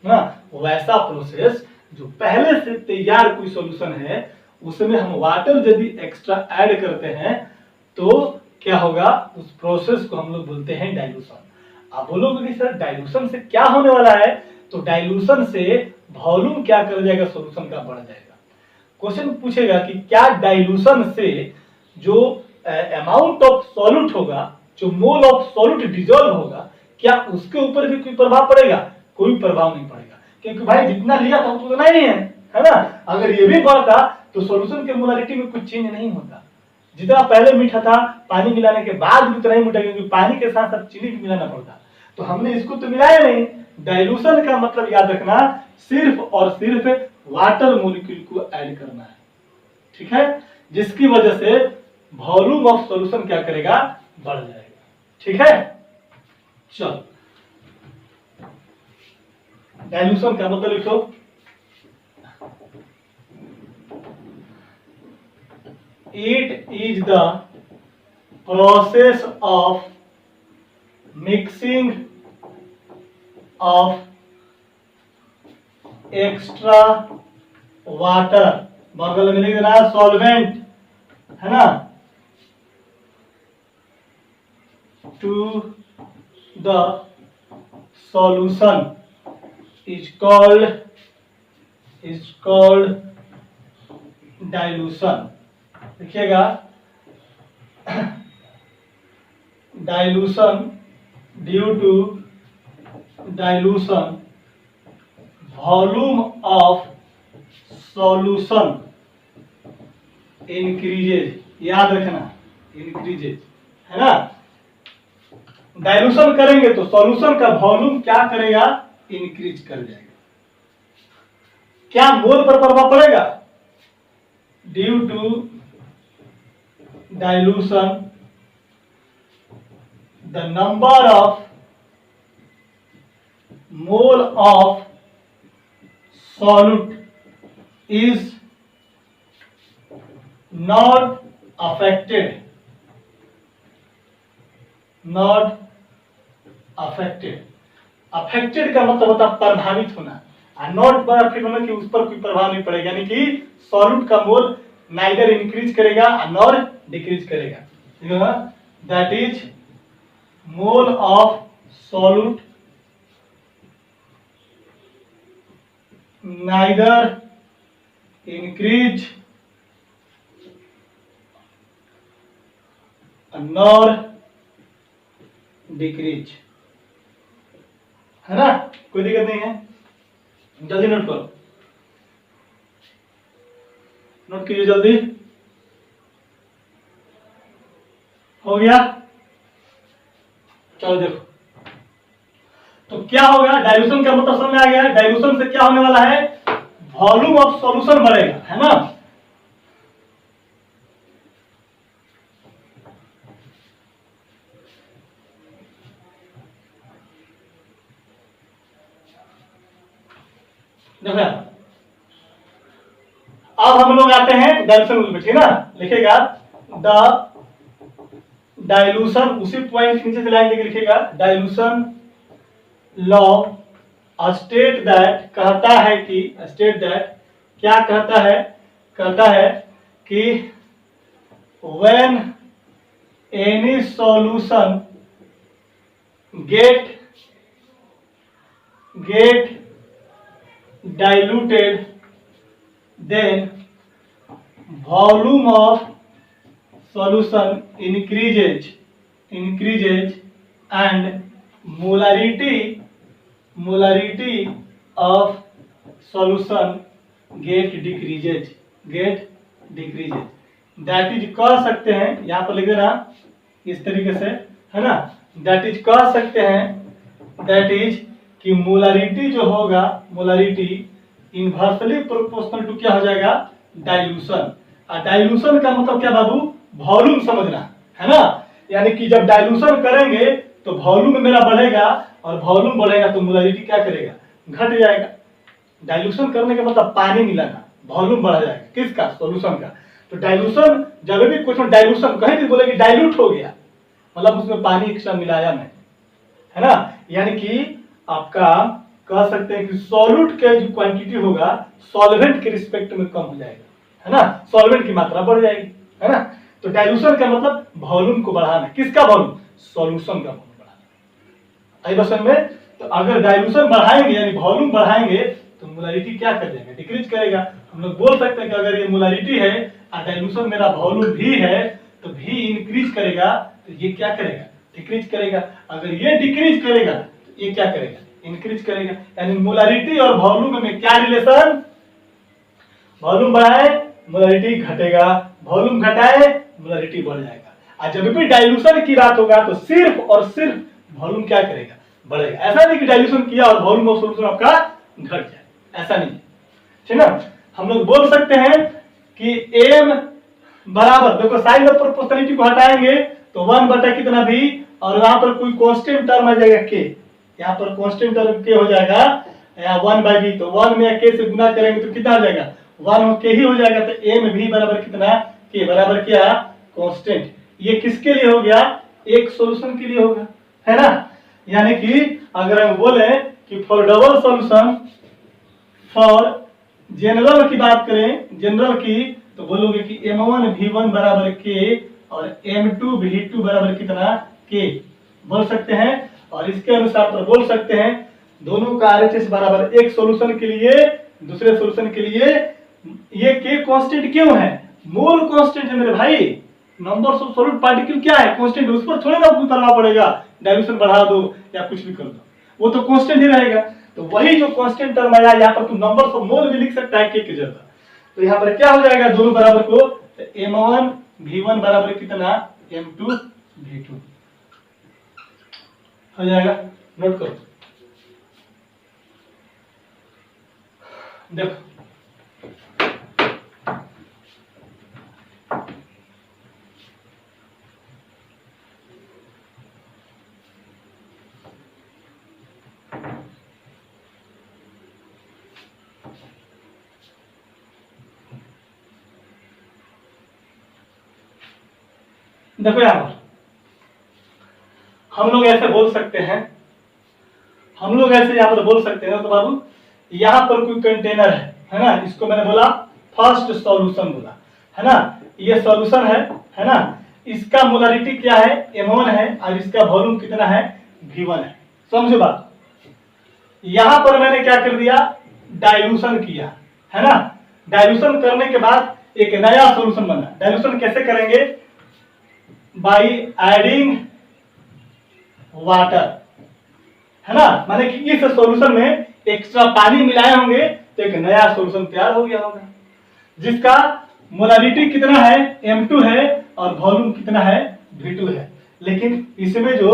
ना। वैसा प्रोसेस जो पहले से तैयार कोई सॉल्यूशन है उसमें हम वाटर यदि एक्स्ट्रा ऐड करते हैं तो क्या होगा, उस प्रोसेस को हम लोग बोलते हैं डाइल्यूशन। आप बोलोगे कि सर डाइल्यूशन से क्या होने वाला है, तो डाइल्यूशन से वॉल्यूम क्या कर जाएगा, सॉल्यूशन का बढ़ जाएगा। क्वेश्चन पूछेगा कि क्या डाइल्यूशन से जो अमाउंट ऑफ सॉल्यूट होगा, जो मोल ऑफ सॉल्यूट डिजोल्व होगा, क्या उसके ऊपर भी कोई प्रभाव पड़ेगा? कोई प्रभाव नहीं पड़ेगा, क्योंकि भाई जितना लिया था उतना ही है ना। अगर ये भी बढ़ता तो सॉल्यूशन के मोलारिटी में कुछ चेंज नहीं होता। जितना पहले मीठा था पानी मिलाने के बाद भी उतना ही मीठा, क्योंकि पानी के साथ साथ चीनी भी मिलाना पड़ता। तो हमने इसको तो मिलाया नहीं। डाइल्यूशन का मतलब याद रखना, सिर्फ और सिर्फ वाटर मॉलिक्यूल को ऐड करना है, ठीक है, जिसकी वजह से वॉल्यूम ऑफ सॉल्यूशन क्या करेगा, बढ़ जाएगा। ठीक है, चलो डाइल्यूशन का मतलब लिखो, it is the process of mixing of extra water, बगल में लिख देना सॉल्वेंट, है ना, to the solution is called dilution। देखिएगा, dilution, due to dilution volume of solution increases, याद रखना इंक्रीजेज, है ना। डाइल्यूशन करेंगे तो सॉल्यूशन का वॉल्यूम क्या करेगा, इंक्रीज कर जाएगा। क्या मोल पर प्रभाव पड़ेगा, due to dilution the number of mole of solute is not affected, affected का मतलब होता है प्रभावित होना, और नॉट पर फिर मतलब कि उस पर कोई प्रभाव नहीं पड़ेगा, यानी कि सॉल्यूट का मोल नाइदर इंक्रीज करेगा नॉर डिक्रीज करेगा। That is mole of solute neither increase nor decrease, है ना, कोई दिक्कत नहीं है। जल्दी नोट करो, नोट कीजिए जल्दी, हो गया। चलो देखो, तो क्या होगा, डाइल्यूशन का मतलब समझ में आ गया है। डाइल्यूशन से क्या होने वाला है, वॉल्यूम ऑफ सॉल्यूशन बढ़ेगा, है ना। देखो अब हम लोग आते हैं डाइल्यूशन रूल में, ठीक है ना। लिखेगा द डाइल्यूशन, उसी पॉइंट नीचे से लाइन देके लिखेगा, डाइल्यूशन लॉ स्टेट दैट, कहता है कि, स्टेट दैट क्या कहता है, कहता है कि when any solution get diluted then volume of solution increases and molarity of solution get decreases। That is कह सकते हैं, यहां पर लिख देना इस तरीके से, है ना। दैट इज कह सकते हैं, दैट इज कि मोलारिटी जो होगा, मोलारिटी इनवर्सली प्रोपोर्शनल टू क्या हो जाएगा, डाइल्यूशन। और डाइल्यूशन का मतलब क्या बाबू, वॉल्यूम समझना, है ना। यानी कि जब डाइल्यूशन करेंगे तो वॉल्यूम मेरा बढ़ेगा, और वॉल्यूम बढ़ेगा तो मोलारिटी क्या करेगा, घट जाएगा। डाइल्यूशन करने का मतलब पानी मिलाना, वॉल्यूम बढ़ जाएगा, किसका, सॉल्यूशन का। तो डाइल्यूशन, जब भी कुछ डाइल्यूशन कहीं भी बोले कि डाइल्यूट हो गया, मतलब उसमें पानी एक्स्ट्रा मिलाया नहीं, है ना। यानी कि आपका कह सकते हैं कि सॉल्यूट का जो क्वांटिटी होगा सॉल्वेंट के रिस्पेक्ट में कम हो जाएगा, है ना, सॉल्वेंट की मात्रा बढ़ जाएगी, है ना। तो डाइल्यूशन का मतलब वॉल्यूम को बढ़ाना, किसका वॉल्यूम, सॉल्यूशन का वॉल्यूम बढ़ाना। आई बसन में, तो अगर डाइल्यूशन बढ़ाएंगे यानी वॉल्यूम बढ़ाएंगे तो मोलारिटी क्या कर जाएगा, डिक्रीज करेगा। हम लोग बोल सकते हैं कि अगर ये मोलारिटी है और डाइल्यूशन मेरा वॉल्यूम भी है तो भी इंक्रीज करेगा, तो ये क्या करेगा, डिक्रीज करेगा। अगर ये डिक्रीज करेगा तो ये क्या करेगा, इंक्रीज करेगा। यानी मोलारिटी और वॉल्यूम में क्या रिलेशन, वॉल्यूम बढ़ाए मोलारिटी घटेगा, वॉल्यूम घटाए मोलारिटी बढ़ जाएगा। और जब भी डाइल्यूशन की बात होगा तो सिर्फ और सिर्फ वॉल्यूम क्या करेगा, बढ़ेगा। ऐसा नहीं कि डाइल्यूशन किया और वॉल्यूम ऑफ सॉल्यूशन आपका घट जाए, ऐसा नहीं, ठीक ना। हम लोग बोल सकते हैं कि एम बराबर, देखो साइन ऑफ प्रोपोर्शनलिटी को हटाएंगे तो 1 बटा कितना भी, और यहाँ पर कोई कांस्टेंट टर्म आ जाएगा के, यहाँ पर कांस्टेंट टर्म के हो जाएगा, यहाँ 1 बाई बी, तो 1 में के से गुना करेंगे तो कितना आ जाएगा, 1 के ही हो जाएगा। तो एम भी बराबर कितना, के बराबर क्या, कांस्टेंट। ये किसके लिए हो गया, एक सॉल्यूशन के लिए होगा, है ना। यानी कि अगर हम बोले कि for double solution, for general की बात करें, जनरल की, तो बोलोगे कि m1 v1 बराबर के और m2 v2 बराबर कितना, के बोल सकते हैं। और इसके अनुसार पर बोल सकते हैं दोनों का RHS बराबर, एक सॉल्यूशन के लिए दूसरे सॉल्यूशन के लिए ये के कांस्टेंट क्यों है, मोल कांस्टेंट है मेरे भाई। नंबर्स ऑफ सॉल्यूट पार्टिकल क्या है, कांस्टेंट, उस पर थोड़ी ना कुछ करना पड़ेगा, डाइल्यूशन बढ़ा दो या कुछ भी कर दो, वो तो कांस्टेंट ही रहेगा। तो वही जो कांस्टेंट टर्म आया, यहाँ पर तुम नंबर्स ऑफ मोल भी लिख सकता है के की जगह। तो यहाँ पर क्या हो जाएगा, दोनों बराबर को, तो m1 v1 बराबर कितना, m2 v2 हो जाएगा। नोट करो, देखो देखो यहाँ पर हम लोग ऐसे बोल सकते हैं, हम लोग ऐसे यहाँ पर बोल सकते हैं तो बाबू, यहाँ पर कोई कंटेनर है ना, इसको मैंने बोला फर्स्ट सॉल्यूशन बोला, है ना। ये सॉल्यूशन है ना, इसका मोलारिटी क्या है, m1 है, और इसका वॉल्यूम कितना है, v1 है। समझो बात, यहाँ पर मैंने क्या कर दिया, डाइल्यूशन किया, है ना। डाइल्यूशन करने के बाद एक नया सॉल्यूशन बना। डाइल्यूशन कैसे करेंगे, बाई एडिंग वाटर, है ना। माने कि इस सॉल्यूशन में एक्स्ट्रा पानी मिलाए होंगे तो एक नया सॉल्यूशन तैयार हो गया होगा, जिसका मोलारिटी कितना है, m2 है, और वॉल्यूम कितना है, v2 है। लेकिन इसमें जो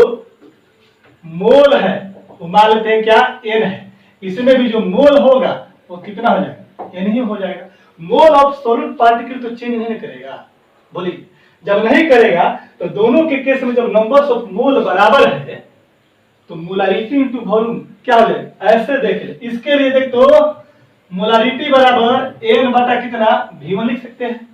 मोल है वो मान लेते हैं क्या, n है। इसमें भी जो मोल होगा वो कितना हो जाएगा, n ही हो जाएगा। मोल ऑफ सॉल्यूट पार्टिकल तो चेंज नहीं करेगा, बोलिए। जब नहीं करेगा तो दोनों के केस में जब नंबर्स ऑफ मोल बराबर है तो मोलारिटी इनटू वॉल्यूम क्या हो जाएगा, ऐसे देखें। इसके लिए देख तो मोलारिटी बराबर n बटा कितना, v1 लिख सकते हैं,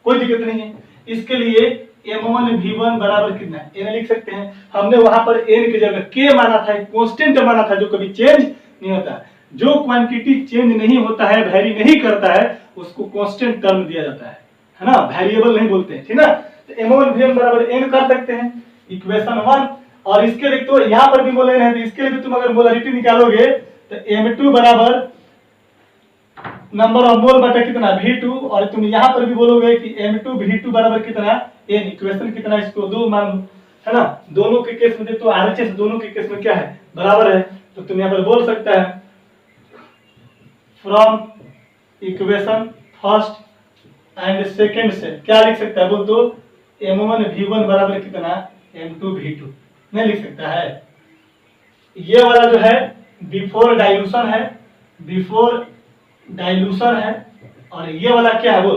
कोई दिक्कत नहीं है। इसके लिए m1 v1 बराबर कितना, n लिख सकते हैं। हमने वहां पर n की जगह k माना था, कांस्टेंट माना था जो कभी चेंज नहीं होता। जो क्वांटिटी चेंज नहीं होता है, वेरी नहीं करता है, उसको कांस्टेंट टर्म दिया जाता है ना, वेरिएबल नहीं बोलते हैं, ठीक ना। तो m1 v1 बराबर n कर सकते हैं, इक्वेशन 1। और इसके लिए तो यहाँ पर भी बोले रहे थे, इसके लिए भी तुम अगर मोलारिटी निकालोगे तो m2 बराबर नंबर ऑफ मोल बटा कितना, v2, और तुम यहाँ पर भी बोलोगे कि m2 v2 बराबर कितना, n। इक्वेशन कितना, इसको 2 मान लो, है ना। दोनों के केस में तो RHS दोनों के केस में क्या है, बराबर है। तो तुम यहाँ पर बोल सकता है from equation first and second से क्या लिख सकता है, बोल तो m1 v1 बराबर कितना, m2 v2 नहीं लिख सकता है। ये वाला जो है बिफोर डाइल्यूशन है, बिफोर डाइल्यूशन है, और ये वाला क्या है, वो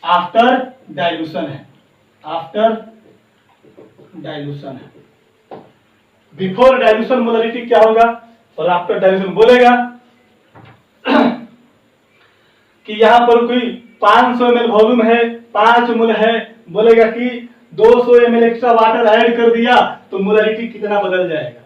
आफ्टर डाइल्यूशन है, आफ्टर डाइल्यूशन है। बिफोर डाइल्यूशन मोलारिटी क्या होगा, और आफ्टर डाइल्यूशन बोलेगा कि यहाँ पर कोई 500 ml वॉल्यूम है, 5 मोल है, बोलेगा कि 200 ml एक्स्ट्रा वाटर ऐड कर दिया तो मोलरिटी कितना बदल जाएगा,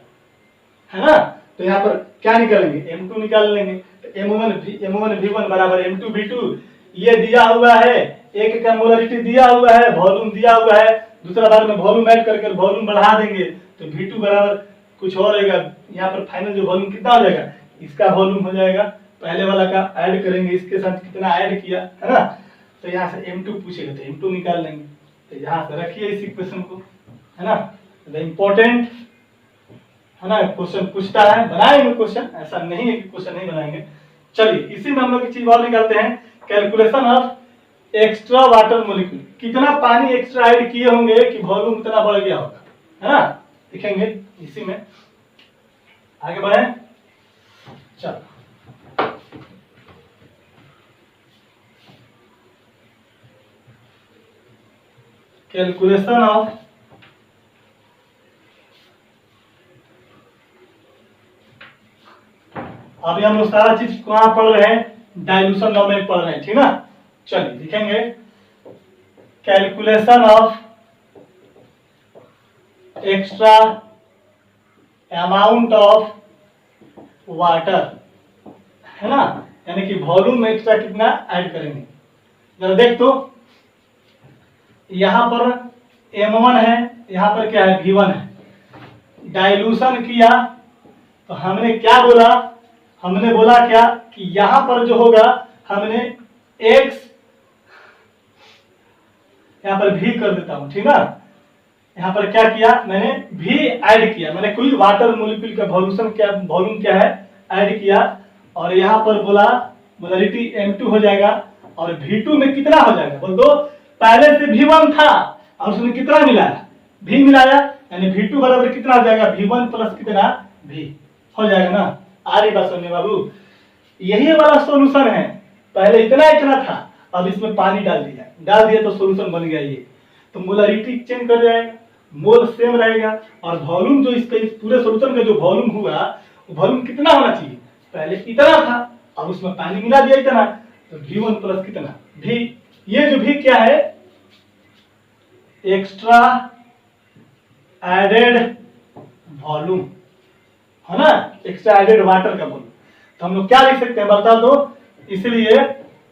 है ना। तो यहाँ पर क्या निकालेंगे, M2 निकाल लेंगे। तो M1V1 बराबर M2V2, ये दिया हुआ है, एक का मोलरिटी दिया हुआ है, वॉल्यूम दिया हुआ है, दूसरा बार में वॉल्यूम ऐड करके वॉल्यूम बढ़ा देंगे तो V2 बराबर कुछ और रहेगा। यहाँ पर फाइनल जो वॉल्यूम कितना हो जाएगा, इसका वॉल्यूम हो जाएगा, पहले वाला का ऐड करेंगे, इसके साथ कितना ऐड किया, है ना। तो यहाँ से M2 पूछेगा तो M2 निकाल लेंगे। तो यहाँ से रखिए इस इक्वेशन को, है ना। इम्पोर्टेंट है ना, क्वेश्चन पूछता है, बनाएंगे क्वेश्चन, ऐसा नहीं है कि क्वेश्चन नहीं बनाएंगे। चलिए इसी में हम लोग एक चीज और निकालते हैं, calculation of extra water molecule, कितना पानी एक्स्ट्रा ऐड किए होंगे कि वॉल्यूम उतना बढ़ गया होगा, है ना। लिखेंगे इसी में, आगे बढ़े। चलो कैलकुलेशन ऑफ अभी हम लोग सारा चीज कहाँ पढ़ रहे हैं, डाइल्यूशन लॉ में पढ़ रहे हैं, ठीक ना। चलिए लिखेंगे calculation of extra amount of water, है ना, यानी कि वॉल्यूम में एक्स्ट्रा कितना ऐड करेंगे। जरा देख तो यहां पर M1 है, यहां पर क्या है V1 है, डाइल्यूशन किया तो हमने क्या बोला, हमने बोला क्या कि यहां पर जो होगा हमने X यहां पर V कर देता हूं, ठीक ना। यहां पर क्या किया मैंने, V ऐड किया, मैंने कोई वाटर मोलिक्यूल का वॉल्यूम क्या है ऐड किया, और यहां पर बोला मोलरिटी M2 हो जाएगा, और V2 में कितना हो जाएगा बोल दो, पहले से V1 था और उसने कितना मिलाया, V मिलाया, यानी V2 बराबर कितना हो जाएगा, V1 प्लस कितना V हो जाएगा ना। आ रही बात सुनिए बाबू, यही वाला सॉल्यूशन है, पहले इतना इतना था, अब इसमें पानी डाल दिया तो सॉल्यूशन बन गया ये। तो मोलरिटी चेंज कर जाएगा, मोल सेम रहेगा, और वॉल्यूम जो इसका इस पूरे सॉल्यूशन का जो वॉल्यूम हुआ, वॉल्यूम कितना होना चाहिए, पहले इतना था, अब उसमें पानी मिला दिया इतना, तो V1 प्लस कितना V, ये जो V क्या है, एक्स्ट्रा एडेड वॉल्यूम, है ना, एक्स्ट्रा एडेड वाटर का वॉल्यूम। तो हम लोग क्या लिख सकते हैं बता दो, इसलिए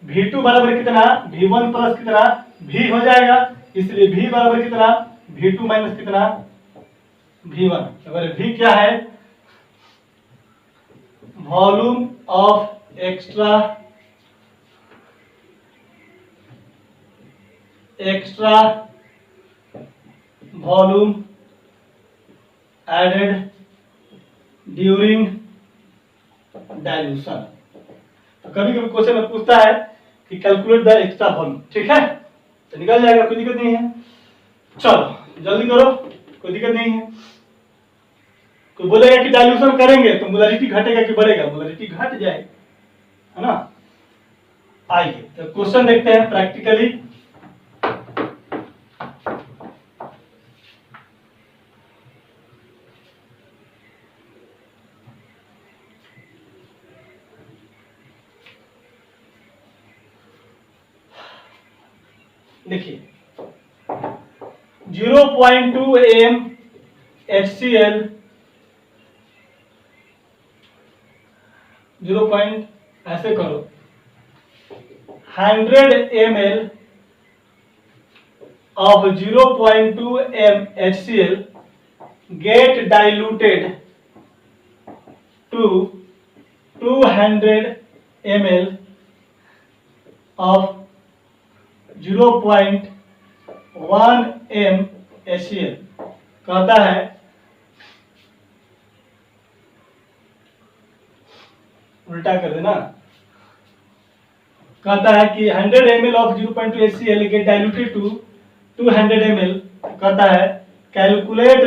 V2 बराबर कितना, V1 प्लस कितना V हो जाएगा, इसलिए V बराबर कितना, V2 माइनस कितना V1। अगर V क्या है, volume of extra volume added during dilution. तो कभी कभी क्वेश्चन में पूछता है कि कैलकुलेट द एक्स्ट्रा वॉल्यूम, ठीक है, तो निकल जाएगा, कोई दिक्कत नहीं है। चलो जल्दी करो, कोई दिक्कत नहीं है। कोई बोलेगा कि डाइल्यूशन करेंगे तो मोलरिटी घटेगा कि बढ़ेगा, मोलरिटी घट जाएगा, है ना। आइए तो क्वेश्चन देखते हैं प्रैक्टिकली। देखिए 0.2 am HCl 0. ऐसे करो 100 ml of 0.2 m HCl get diluted to 200 ml of 0.1 m HCl। कहता है उल्टा कर देना, कहता है कि 100 ml of 0.2 HCl get diluted to 200 ml। कहता है कैलकुलेट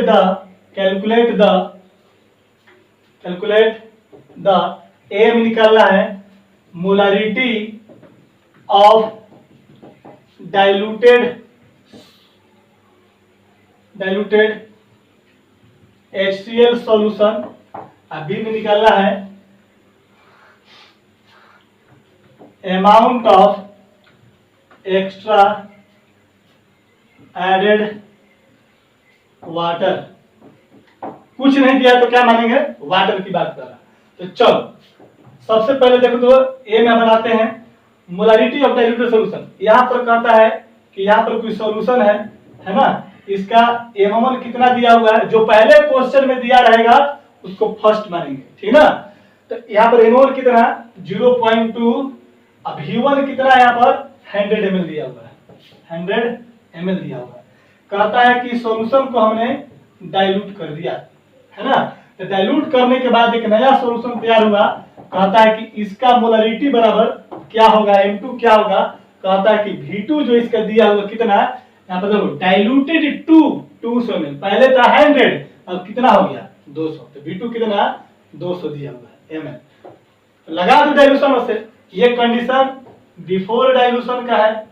द एम निकालना है molarity of diluted HCl solution अब बी में निकालना है amount of extra added water. कुछ नहीं दिया तो क्या मानेंगे, वाटर की बात कर रहा। तो चलो सबसे पहले देखो तो ए में बनाते हैं मोलारिटी ऑफ डाइल्यूटेड सॉल्यूशन। यहाँ पर कहता है कि यहाँ पर कोई सॉल्यूशन है ना, इसका एमोल कितना दिया हुआ है, जो पहले क्वेश्चन में दिया रहेगा उसको फर्स्ट मानेंगे, ठीक ना। तो यहाँ पर एमोल कितना 0.2, अब V1 कितना यहाँ पर 100 ml दिया हुआ है, 100 ml दिया हुआ है। कहता है कि सॉल्यूशन को हमने डाइल्यूट कर दिया, है ना। तो डाइल्यूट करने के बाद एक नया सॉल्यूशन तैयार हुआ। कहता है कि इसका मोलारिटी बराबर क्या होगा, M2 क्या होगा। कहता है कि V2 जो इसका दिया हुआ कितना, यहाँ पर देखो डाइल्यूटेड 200 ml, पहले था 100, अब कितना हो गया 200। तो V2 कितना 200 दिया हुआ है ml। लगा दो डाइल्यूशन से। ये कंडीशन बिफोर डाइल्यूशन का है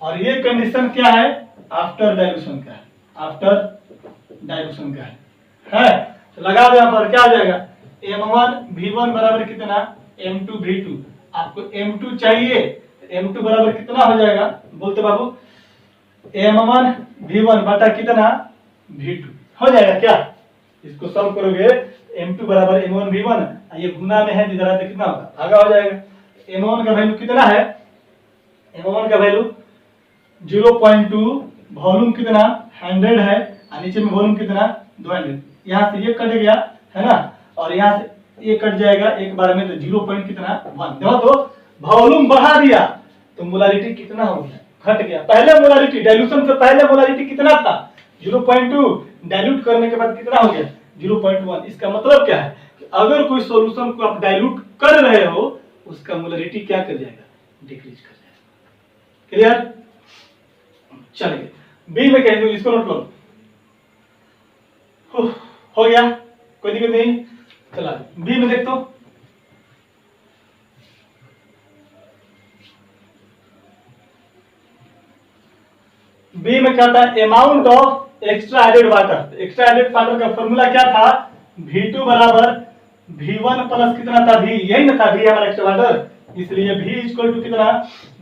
और ये कंडीशन क्या है, आफ्टर डाइल्यूशन का है, आफ्टर डाइल्यूशन का है। तो लगा दो यहाँ पर, क्या आ जाएगा M1 V1 बराबर कितना M2 V2। आपको M2 चाहिए, M2 बराबर कितना हो जाएगा, बोलते बाबू M1 V1 बटा कितना V2 हो जाएगा क्या। इसको सॉल्व करोगे M2 बराबर M1 V1, ये गुना में है जिधर आते कितना होगा, भागा हो जाएगा। M1 का वैल्यू कितना है, M1 का वैल्यू 0.2, वॉल्यूम कितना 100 है और नीचे में वॉल्यूम कितना 200। यहाँ से ये कट गया है ना, और यहाँ से ये कट जाएगा एक बार में, तो 0 कितना 1। देखो तो वॉल्यूम बढ़ा दिया तो मोलारिटी कितना हो गया, घट गया। पहले मोलारिटी डाइल्यूशन से पहले मोलारिटी कितना था 0.2, डाइल्यूट करने के बाद कितना हो गया 0.1। इसका मतलब क्या है कि अगर कोई सॉल्यूशन को आप डाइल्यूट कर रहे हो उसका मोलारिटी क्या कर जाएगा, डिक्रीज कर जाएगा। क्लियर, चलिए बी में कह दो, इसको नोट लो। हो गया, कोई दिक्कत नहीं। चला बी में देख तो, बी में कहता है amount of extra added water. Extra added water का फॉर्मूला क्या था, V2 बराबर V1 प्लस कितना था V, यही ना था V हमारा एक्स्ट्रा वाटर, इसलिए V इक्वल टू कितना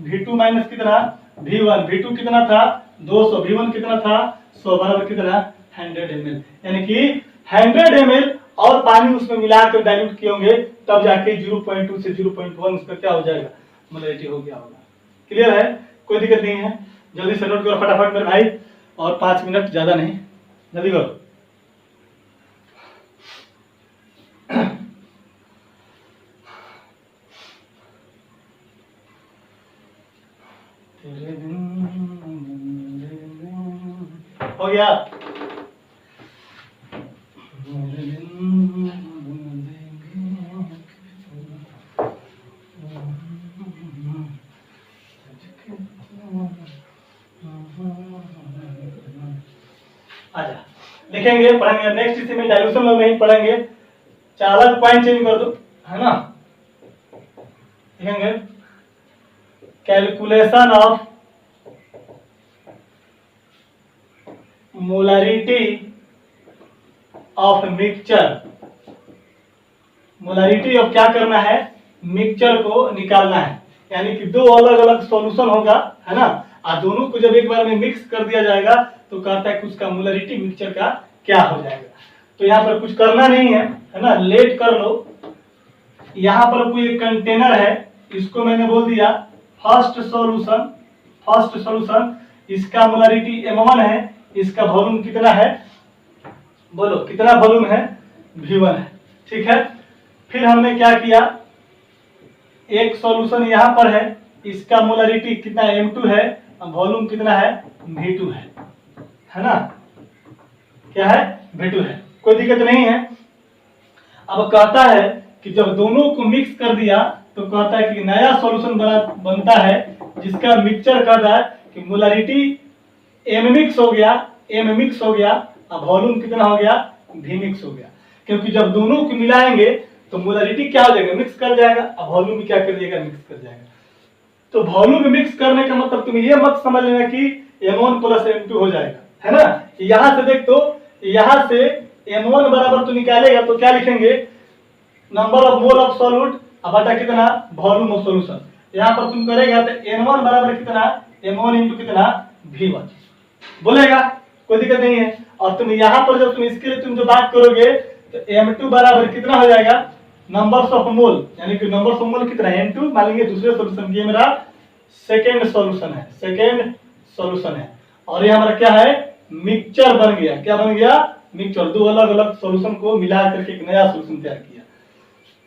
V2 माइनस कितना V1। V2 कितना था 200, V1 कितना था 100 बराबर कितना 100 ml। यानी कि 100 ml और पानी उसमें मिलाकर डाइल्यूट किए होंगे, तब जाके 0.2 से 0.1 उसका क्या हो जाएगा, मोलारिटी हो गया होगा। क्लियर है, कोई दिक्कत नहीं है। जल्दी से नोट करो फटाफट मेरे भाई, और 5 मिनट ज्यादा नहीं, जल्दी करो। हो गया, आजा लिखेंगे, पढ़ेंगे नेक्स्ट। इसी में डाइल्यूशन में नहीं पढ़ेंगे, चार पॉइंट चेंज कर दो, है ना। लिखेंगे calculation of molarity of mixture. Molarity of क्या करना है, मिक्सचर को निकालना है। यानी कि दो अलग अलग सॉल्यूशन होगा, है ना, और दोनों को जब एक बार में मिक्स कर दिया जाएगा तो कहता है कि उसका मोलारिटी मिक्सचर का क्या हो जाएगा। तो यहाँ पर कुछ करना नहीं है ना, लेट कर लो। यहाँ पर कोई एक कंटेनर है, इसको मैंने बोल दिया फर्स्ट सॉल्यूशन। फर्स्ट सॉल्यूशन, इसका मोलारिटी M1 है, इसका वॉल्यूम कितना है, बोलो कितना वॉल्यूम है V1 है, ठीक है। फिर हमने क्या किया, एक सॉल्यूशन यहाँ पर है, इसका मोलारिटी कितना M2 है, वॉल्यूम कितना है V2 है ना, क्या है V2 है, कोई दिक्कत नहीं है। अब कहता है कि जब दोनों को मिक्स कर दिया तो कहता है कि नया सॉल्यूशन बनता है जिसका मिक्सचर कहता है कि मोलारिटी M मिक्स हो गया, M मिक्स हो गया, अब वॉल्यूम कितना हो गया V मिक्स हो गया। क्योंकि जब दोनों को मिलाएंगे तो मोलारिटी क्या हो जाएगा, मिक्स कर जाएगा, अब वॉल्यूम भी क्या कर देगा, मिक्स कर जाएगा। तो वॉल्यूम मिक्स करने का मतलब तुम ये मत समझ लेना कि M1 प्लस M2 हो जाएगा, है ना। यहाँ से देख तो, यहाँ से m1 बराबर तू निकालेगा तो क्या लिखेंगे, number of mole of solute बटा कितना, वॉल्यूम ऑफ सॉल्यूशन। यहाँ पर तुम करेगा तो n1 बराबर कितना, m1 इंटू कितना, v1 बोलेगा, कोई दिक्कत नहीं है। और तुम यहाँ पर जब तुम इसके लिए तुम जो बात करोगे तो m2 बराबर कितना हो जाएगा, नंबर्स ऑफ मोल, यानी कि नंबर्स ऑफ मोल कितना है m2, मान लेंगे दूसरे सॉल्यूशन की मेरा सेकेंड सॉल्यूशन है, सेकेंड सॉल्यूशन है। और ये हमारा क्या है, मिक्सचर बन गया, क्या बन गया, मिक्सचर, दो अलग अलग सॉल्यूशन को मिला करके एक नया सॉल्यूशन तैयार किया,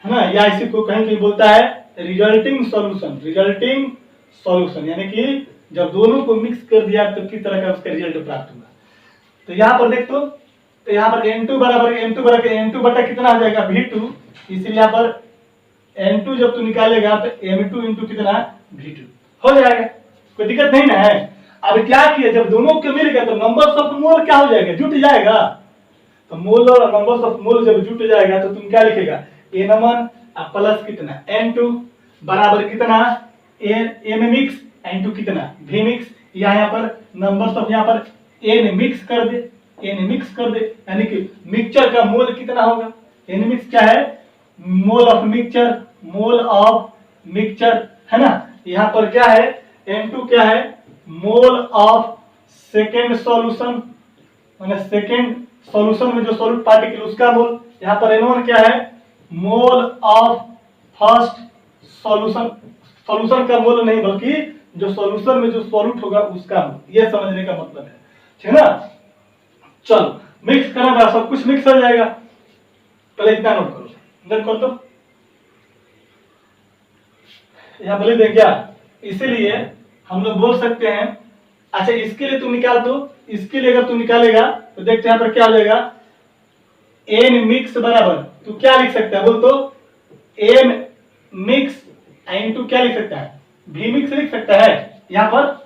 है ना। या इसी को कहीं कहीं बोलता है रिजल्टिंग सॉल्यूशन, रिजल्टिंग सॉल्यूशन, यानी कि जब दोनों को मिक्स कर दिया तो किस तरह का उसका रिजल्ट प्राप्त हुआ। तो यहाँ पर देख तो यहाँ पर n2 बराबर n2 बटा कितना हो जाएगा, v2, इसलिए यहाँ पर n2 जब तू निकालेगा तो m2 इंटू कितना, v2 हो जाएगा, कोई दिक्कत नहीं ना है। अब क्या किया, जब दोनों को मिल गया तो नंबर्स ऑफ मोल क्या हो जाएगा, जुट जाएगा। तो मोल और नंबर्स ऑफ मोल जब जुट जाएगा तो तुम क्या लिखेगा, n1 प्लस कितना, n2 बराबर कितना, m मिक्स n2 कितना, v मिक्स। यहाँ पर नंबर्स ऑफ यहाँ पर n मिक्स कर दे, n मिक्स कर दे, यानी कि मिक्सचर का मोल कितना होगा, n मिक्स क्या है, mole of mixture, mole of mixture, है ना। यहाँ पर क्या है, n2 क्या है, मोल ऑफ सेकेंड सॉल्यूशन, माने सेकेंड सॉल्यूशन में जो सॉल्यूट पार्टिकल उसका मोल। यहाँ पर n1 क्या है, mole of first solution, solution का मोल नहीं बल्कि जो सॉल्यूशन में जो सॉल्यूट होगा उसका मोल, ये समझने का मतलब है, ठीक है ना। चलो मिक्स करना, सब कुछ मिक्स हो जाएगा, पहले इतना नोट करो, नोट कर दो, यहाँ बोले दें क्या, इसीलिए हम लोग बोल सकते हैं। अच्छा इसके लिए तुम निकाल दो, इसके लिए अगर तू निकालेगा तो देखते यहाँ पर क्या हो जाएगा, n मिक्स बराबर तू क्या लिख सकता है, बोल तो m मिक्स इंटू क्या लिख सकता है, v मिक्स लिख सकता है। यहाँ पर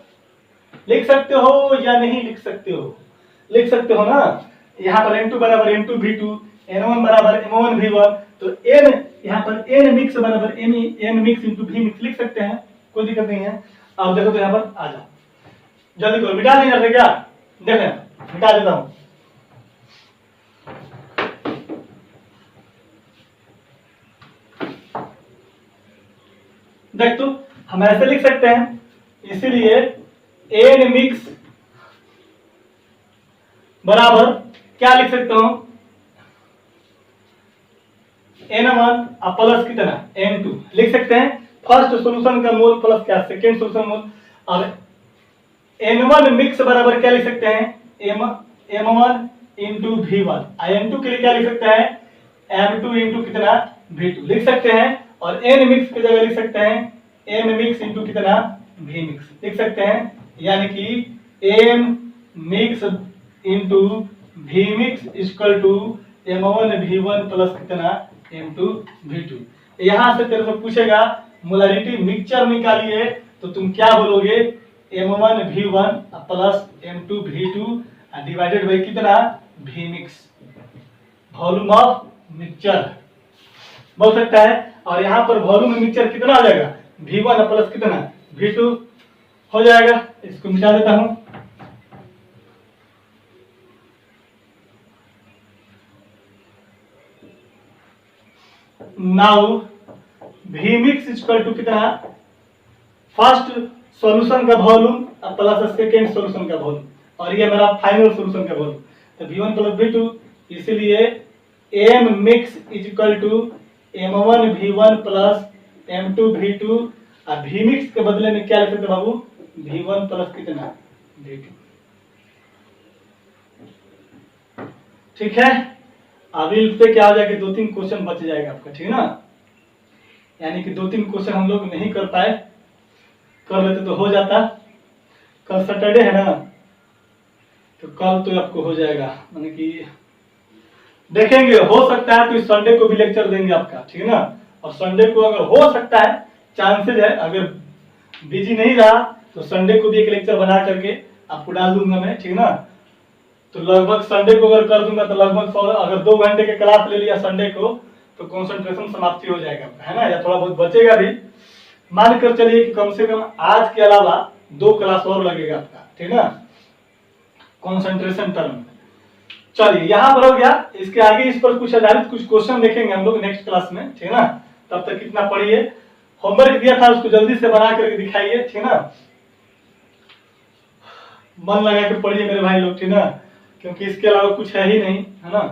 लिख सकते हो या नहीं लिख सकते हो, लिख सकते हो ना। यहाँ पर n2 बराबर m2 v2, n1 बराबर m1 v1, तो n यहाँ पर n मिक्स बराबर m mix into v mix लिख सकते हैं, कोई दिक्कत नहीं है। अब देखो तो यहाँ पर आ जाओ, जल्दी करो, मिटा नहीं करते क्या, देखें मिटा देता हूं। देख तो हम ऐसे लिख सकते हैं, इसीलिए n मिक्स बराबर क्या लिख सकता हूं, n1 प्लस कितना, n2 लिख सकते हैं। फर्स्ट सॉल्यूशन का मोल प्लस क्या, सेकेंड सॉल्यूशन मोल। और n1 मिक्स बराबर क्या लिख सकते हैं, m1 इंटू v1, n2 के लिए क्या लिख सकते हैं, m2 इंटू कितना, v2 लिख सकते हैं। और n मिक्स की जगह लिख सकते हैं m मिक्स इंटू कितना, v मिक्स लिख सकते हैं, यानी कि m mix into v mix equal to m1 v1 plus कितना, m2 v2। यहां से तेरे से पूछेगा मोलारिटी मिक्सचर निकालिए तो तुम क्या बोलोगे, m1 v1 plus m2 v2 divided by कितना, v mix, volume of mixture बोल सकता है। और यहाँ पर वॉल्यूम मिक्सचर कितना हो जाएगा, v1 प्लस कितना, v2 हो जाएगा। इसको मिटा देता हूं, now v mix equal to कितना, फर्स्ट सॉल्यूशन का वॉल्यूम प्लस सेकेंड सॉल्यूशन का वॉल्यूम, और ये मेरा फाइनल सॉल्यूशन का वॉल्यूम। तो v1 प्लस v2, इसलिए m mix equal to m1 v1 plus m2 v2, और v मिक्स के बदले में क्या लिख सकते बाबू, v1 प्लस कितना, v2, ठीक है। अब इससे क्या हो जाएगा, 2-3 क्वेश्चन बच जाएगा आपका, ठीक है ना। यानी कि 2-3 क्वेश्चन हम लोग नहीं कर पाए, कर लेते तो हो जाता। कल सैटरडे है ना, तो कल तो आपको हो जाएगा, माने कि देखेंगे, हो सकता है तो इस संडे को भी लेक्चर देंगे आपका, ठीक है ना। और संडे को अगर हो सकता है, चांसेस है, अगर बिजी नहीं रहा तो संडे को भी एक लेक्चर बना करके आपको डाल दूंगा मैं, ठीक है ना। तो लगभग संडे को अगर कर दूंगा तो लगभग अगर 2 घंटे के क्लास ले लिया संडे को तो कंसंट्रेशन समाप्ति हो जाएगा, है ना, या थोड़ा बहुत बचेगा भी। मान कर चलिए कि कम से कम आज के अलावा 2 क्लास और लगेगा आपका, ठीक है ना, कंसंट्रेशन टर्म में। चलिए यहाँ पर हो गया। इसके आगे इस पर कुछ आधारित कुछ क्वेश्चन देखेंगे हम लोग नेक्स्ट क्लास में, ठीक है ना। तब तक कितना पढ़िए, होमवर्क दिया था उसको जल्दी से बना करके दिखाइए, ठीक है ना। मन लगा के पढ़िए मेरे भाई लोग, ठीक है ना, क्योंकि इसके अलावा कुछ है ही नहीं, है ना।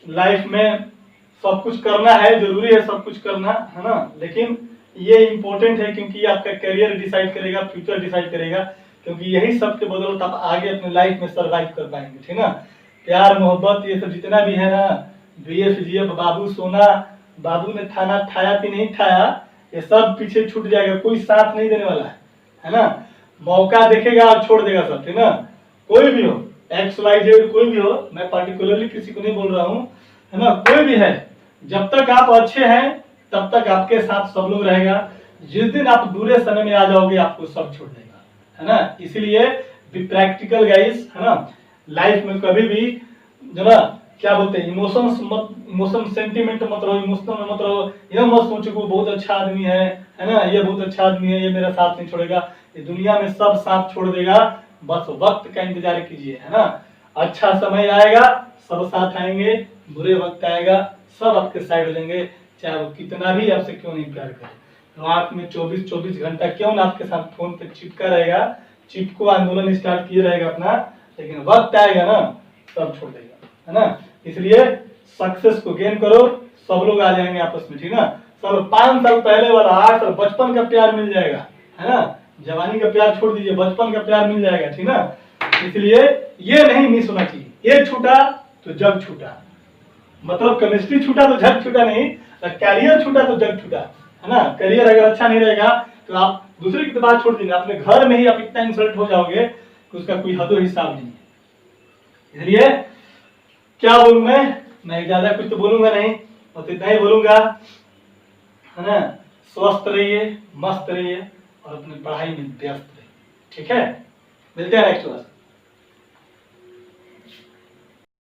लाइफ में सब कुछ करना है, जरूरी है सब कुछ करना, है ना, लेकिन ये इम्पोर्टेंट है क्योंकि ये आपका करियर डिसाइड करेगा, फ्यूचर डिसाइड करेगा, क्योंकि यही सब के बदौलत आप आगे अपने लाइफ में सर्वाइव कर पाएंगे, ठीक है ना। प्यार मोहब्बत ये सब जितना भी है ना, बीएफ जीएफ बाबू सोना, बाबू ने खाना खाया कि नहीं खाया, ये सब पीछे छूट जाएगा, कोई साथ नहीं देने वाला है ना। मौका देखेगा और छोड़ देगा सब, ठीक ना। कोई भी हो, एक्स वाई जेड कोई भी हो, मैं पार्टिकुलरली किसी को नहीं बोल रहा हूँ, है ना, कोई भी है, जब तक आप अच्छे हैं तब तक आपके साथ सब लोग रहेगा। जिस दिन आप बुरे समय में आ जाओगे आपको सब छोड़ देगा, है ना। इसलिए बी प्रैक्टिकल गाइस, है ना। लाइफ में कभी भी जो ना क्या बोलते हैं, इमोशन सेंटिमेंट मत रहो, इमोशनल मत रहो, ये मत सोचो कि वो बहुत अच्छा आदमी है ना, ये बहुत अच्छा आदमी है, ये मेरा साथ नहीं छोड़ेगा। ये दुनिया में सब साथ छोड़ देगा, बस वक्त का इंतजार कीजिए, है ना। अच्छा समय आएगा सब साथ आएंगे, बुरे वक्त आएगा सब आपके साइड लेंगे, चाहे वो कितना भी आपसे क्यों नहीं प्यार करे। रात में 24 घंटा क्यों ना आपके साथ फोन पे चिपका रहेगा, चिपको आंदोलन स्टार्ट किए रहेगा अपना, लेकिन वक्त आएगा ना सब छोड़ देगा, है ना। इसलिए सक्सेस को गेन करो, सब लोग आ जाएंगे आपस में, ठीक है ना। सब 5 साल पहले वाला 8 साल बचपन का प्यार मिल जाएगा, है ना। जवानी का प्यार छोड़ दीजिए, बचपन का प्यार मिल जाएगा, ठीक ना। इसलिए ये नहीं मिस होना चाहिए, ये छूटा तो जग छूटा, मतलब केमिस्ट्री छूटा तो जग छूटा नहीं, कैरियर छूटा तो जग छूटा, है ना। करियर अगर अच्छा नहीं रहेगा तो आप दूसरे की बात छोड़ दीजिए, अपने घर में ही आप इतना इंसल्ट हो जाओगे कि उसका कोई हद हिसाब नहीं है। इसलिए क्या बोलूं मैं ज्यादा कुछ तो बोलूंगा नहीं, और इतना ही बोलूंगा, है ना। स्वस्थ रहिए, मस्त रहिए और अपनी पढ़ाई में व्यस्त रहिए, ठीक है। मिलते हैं नेक्स्ट क्लास।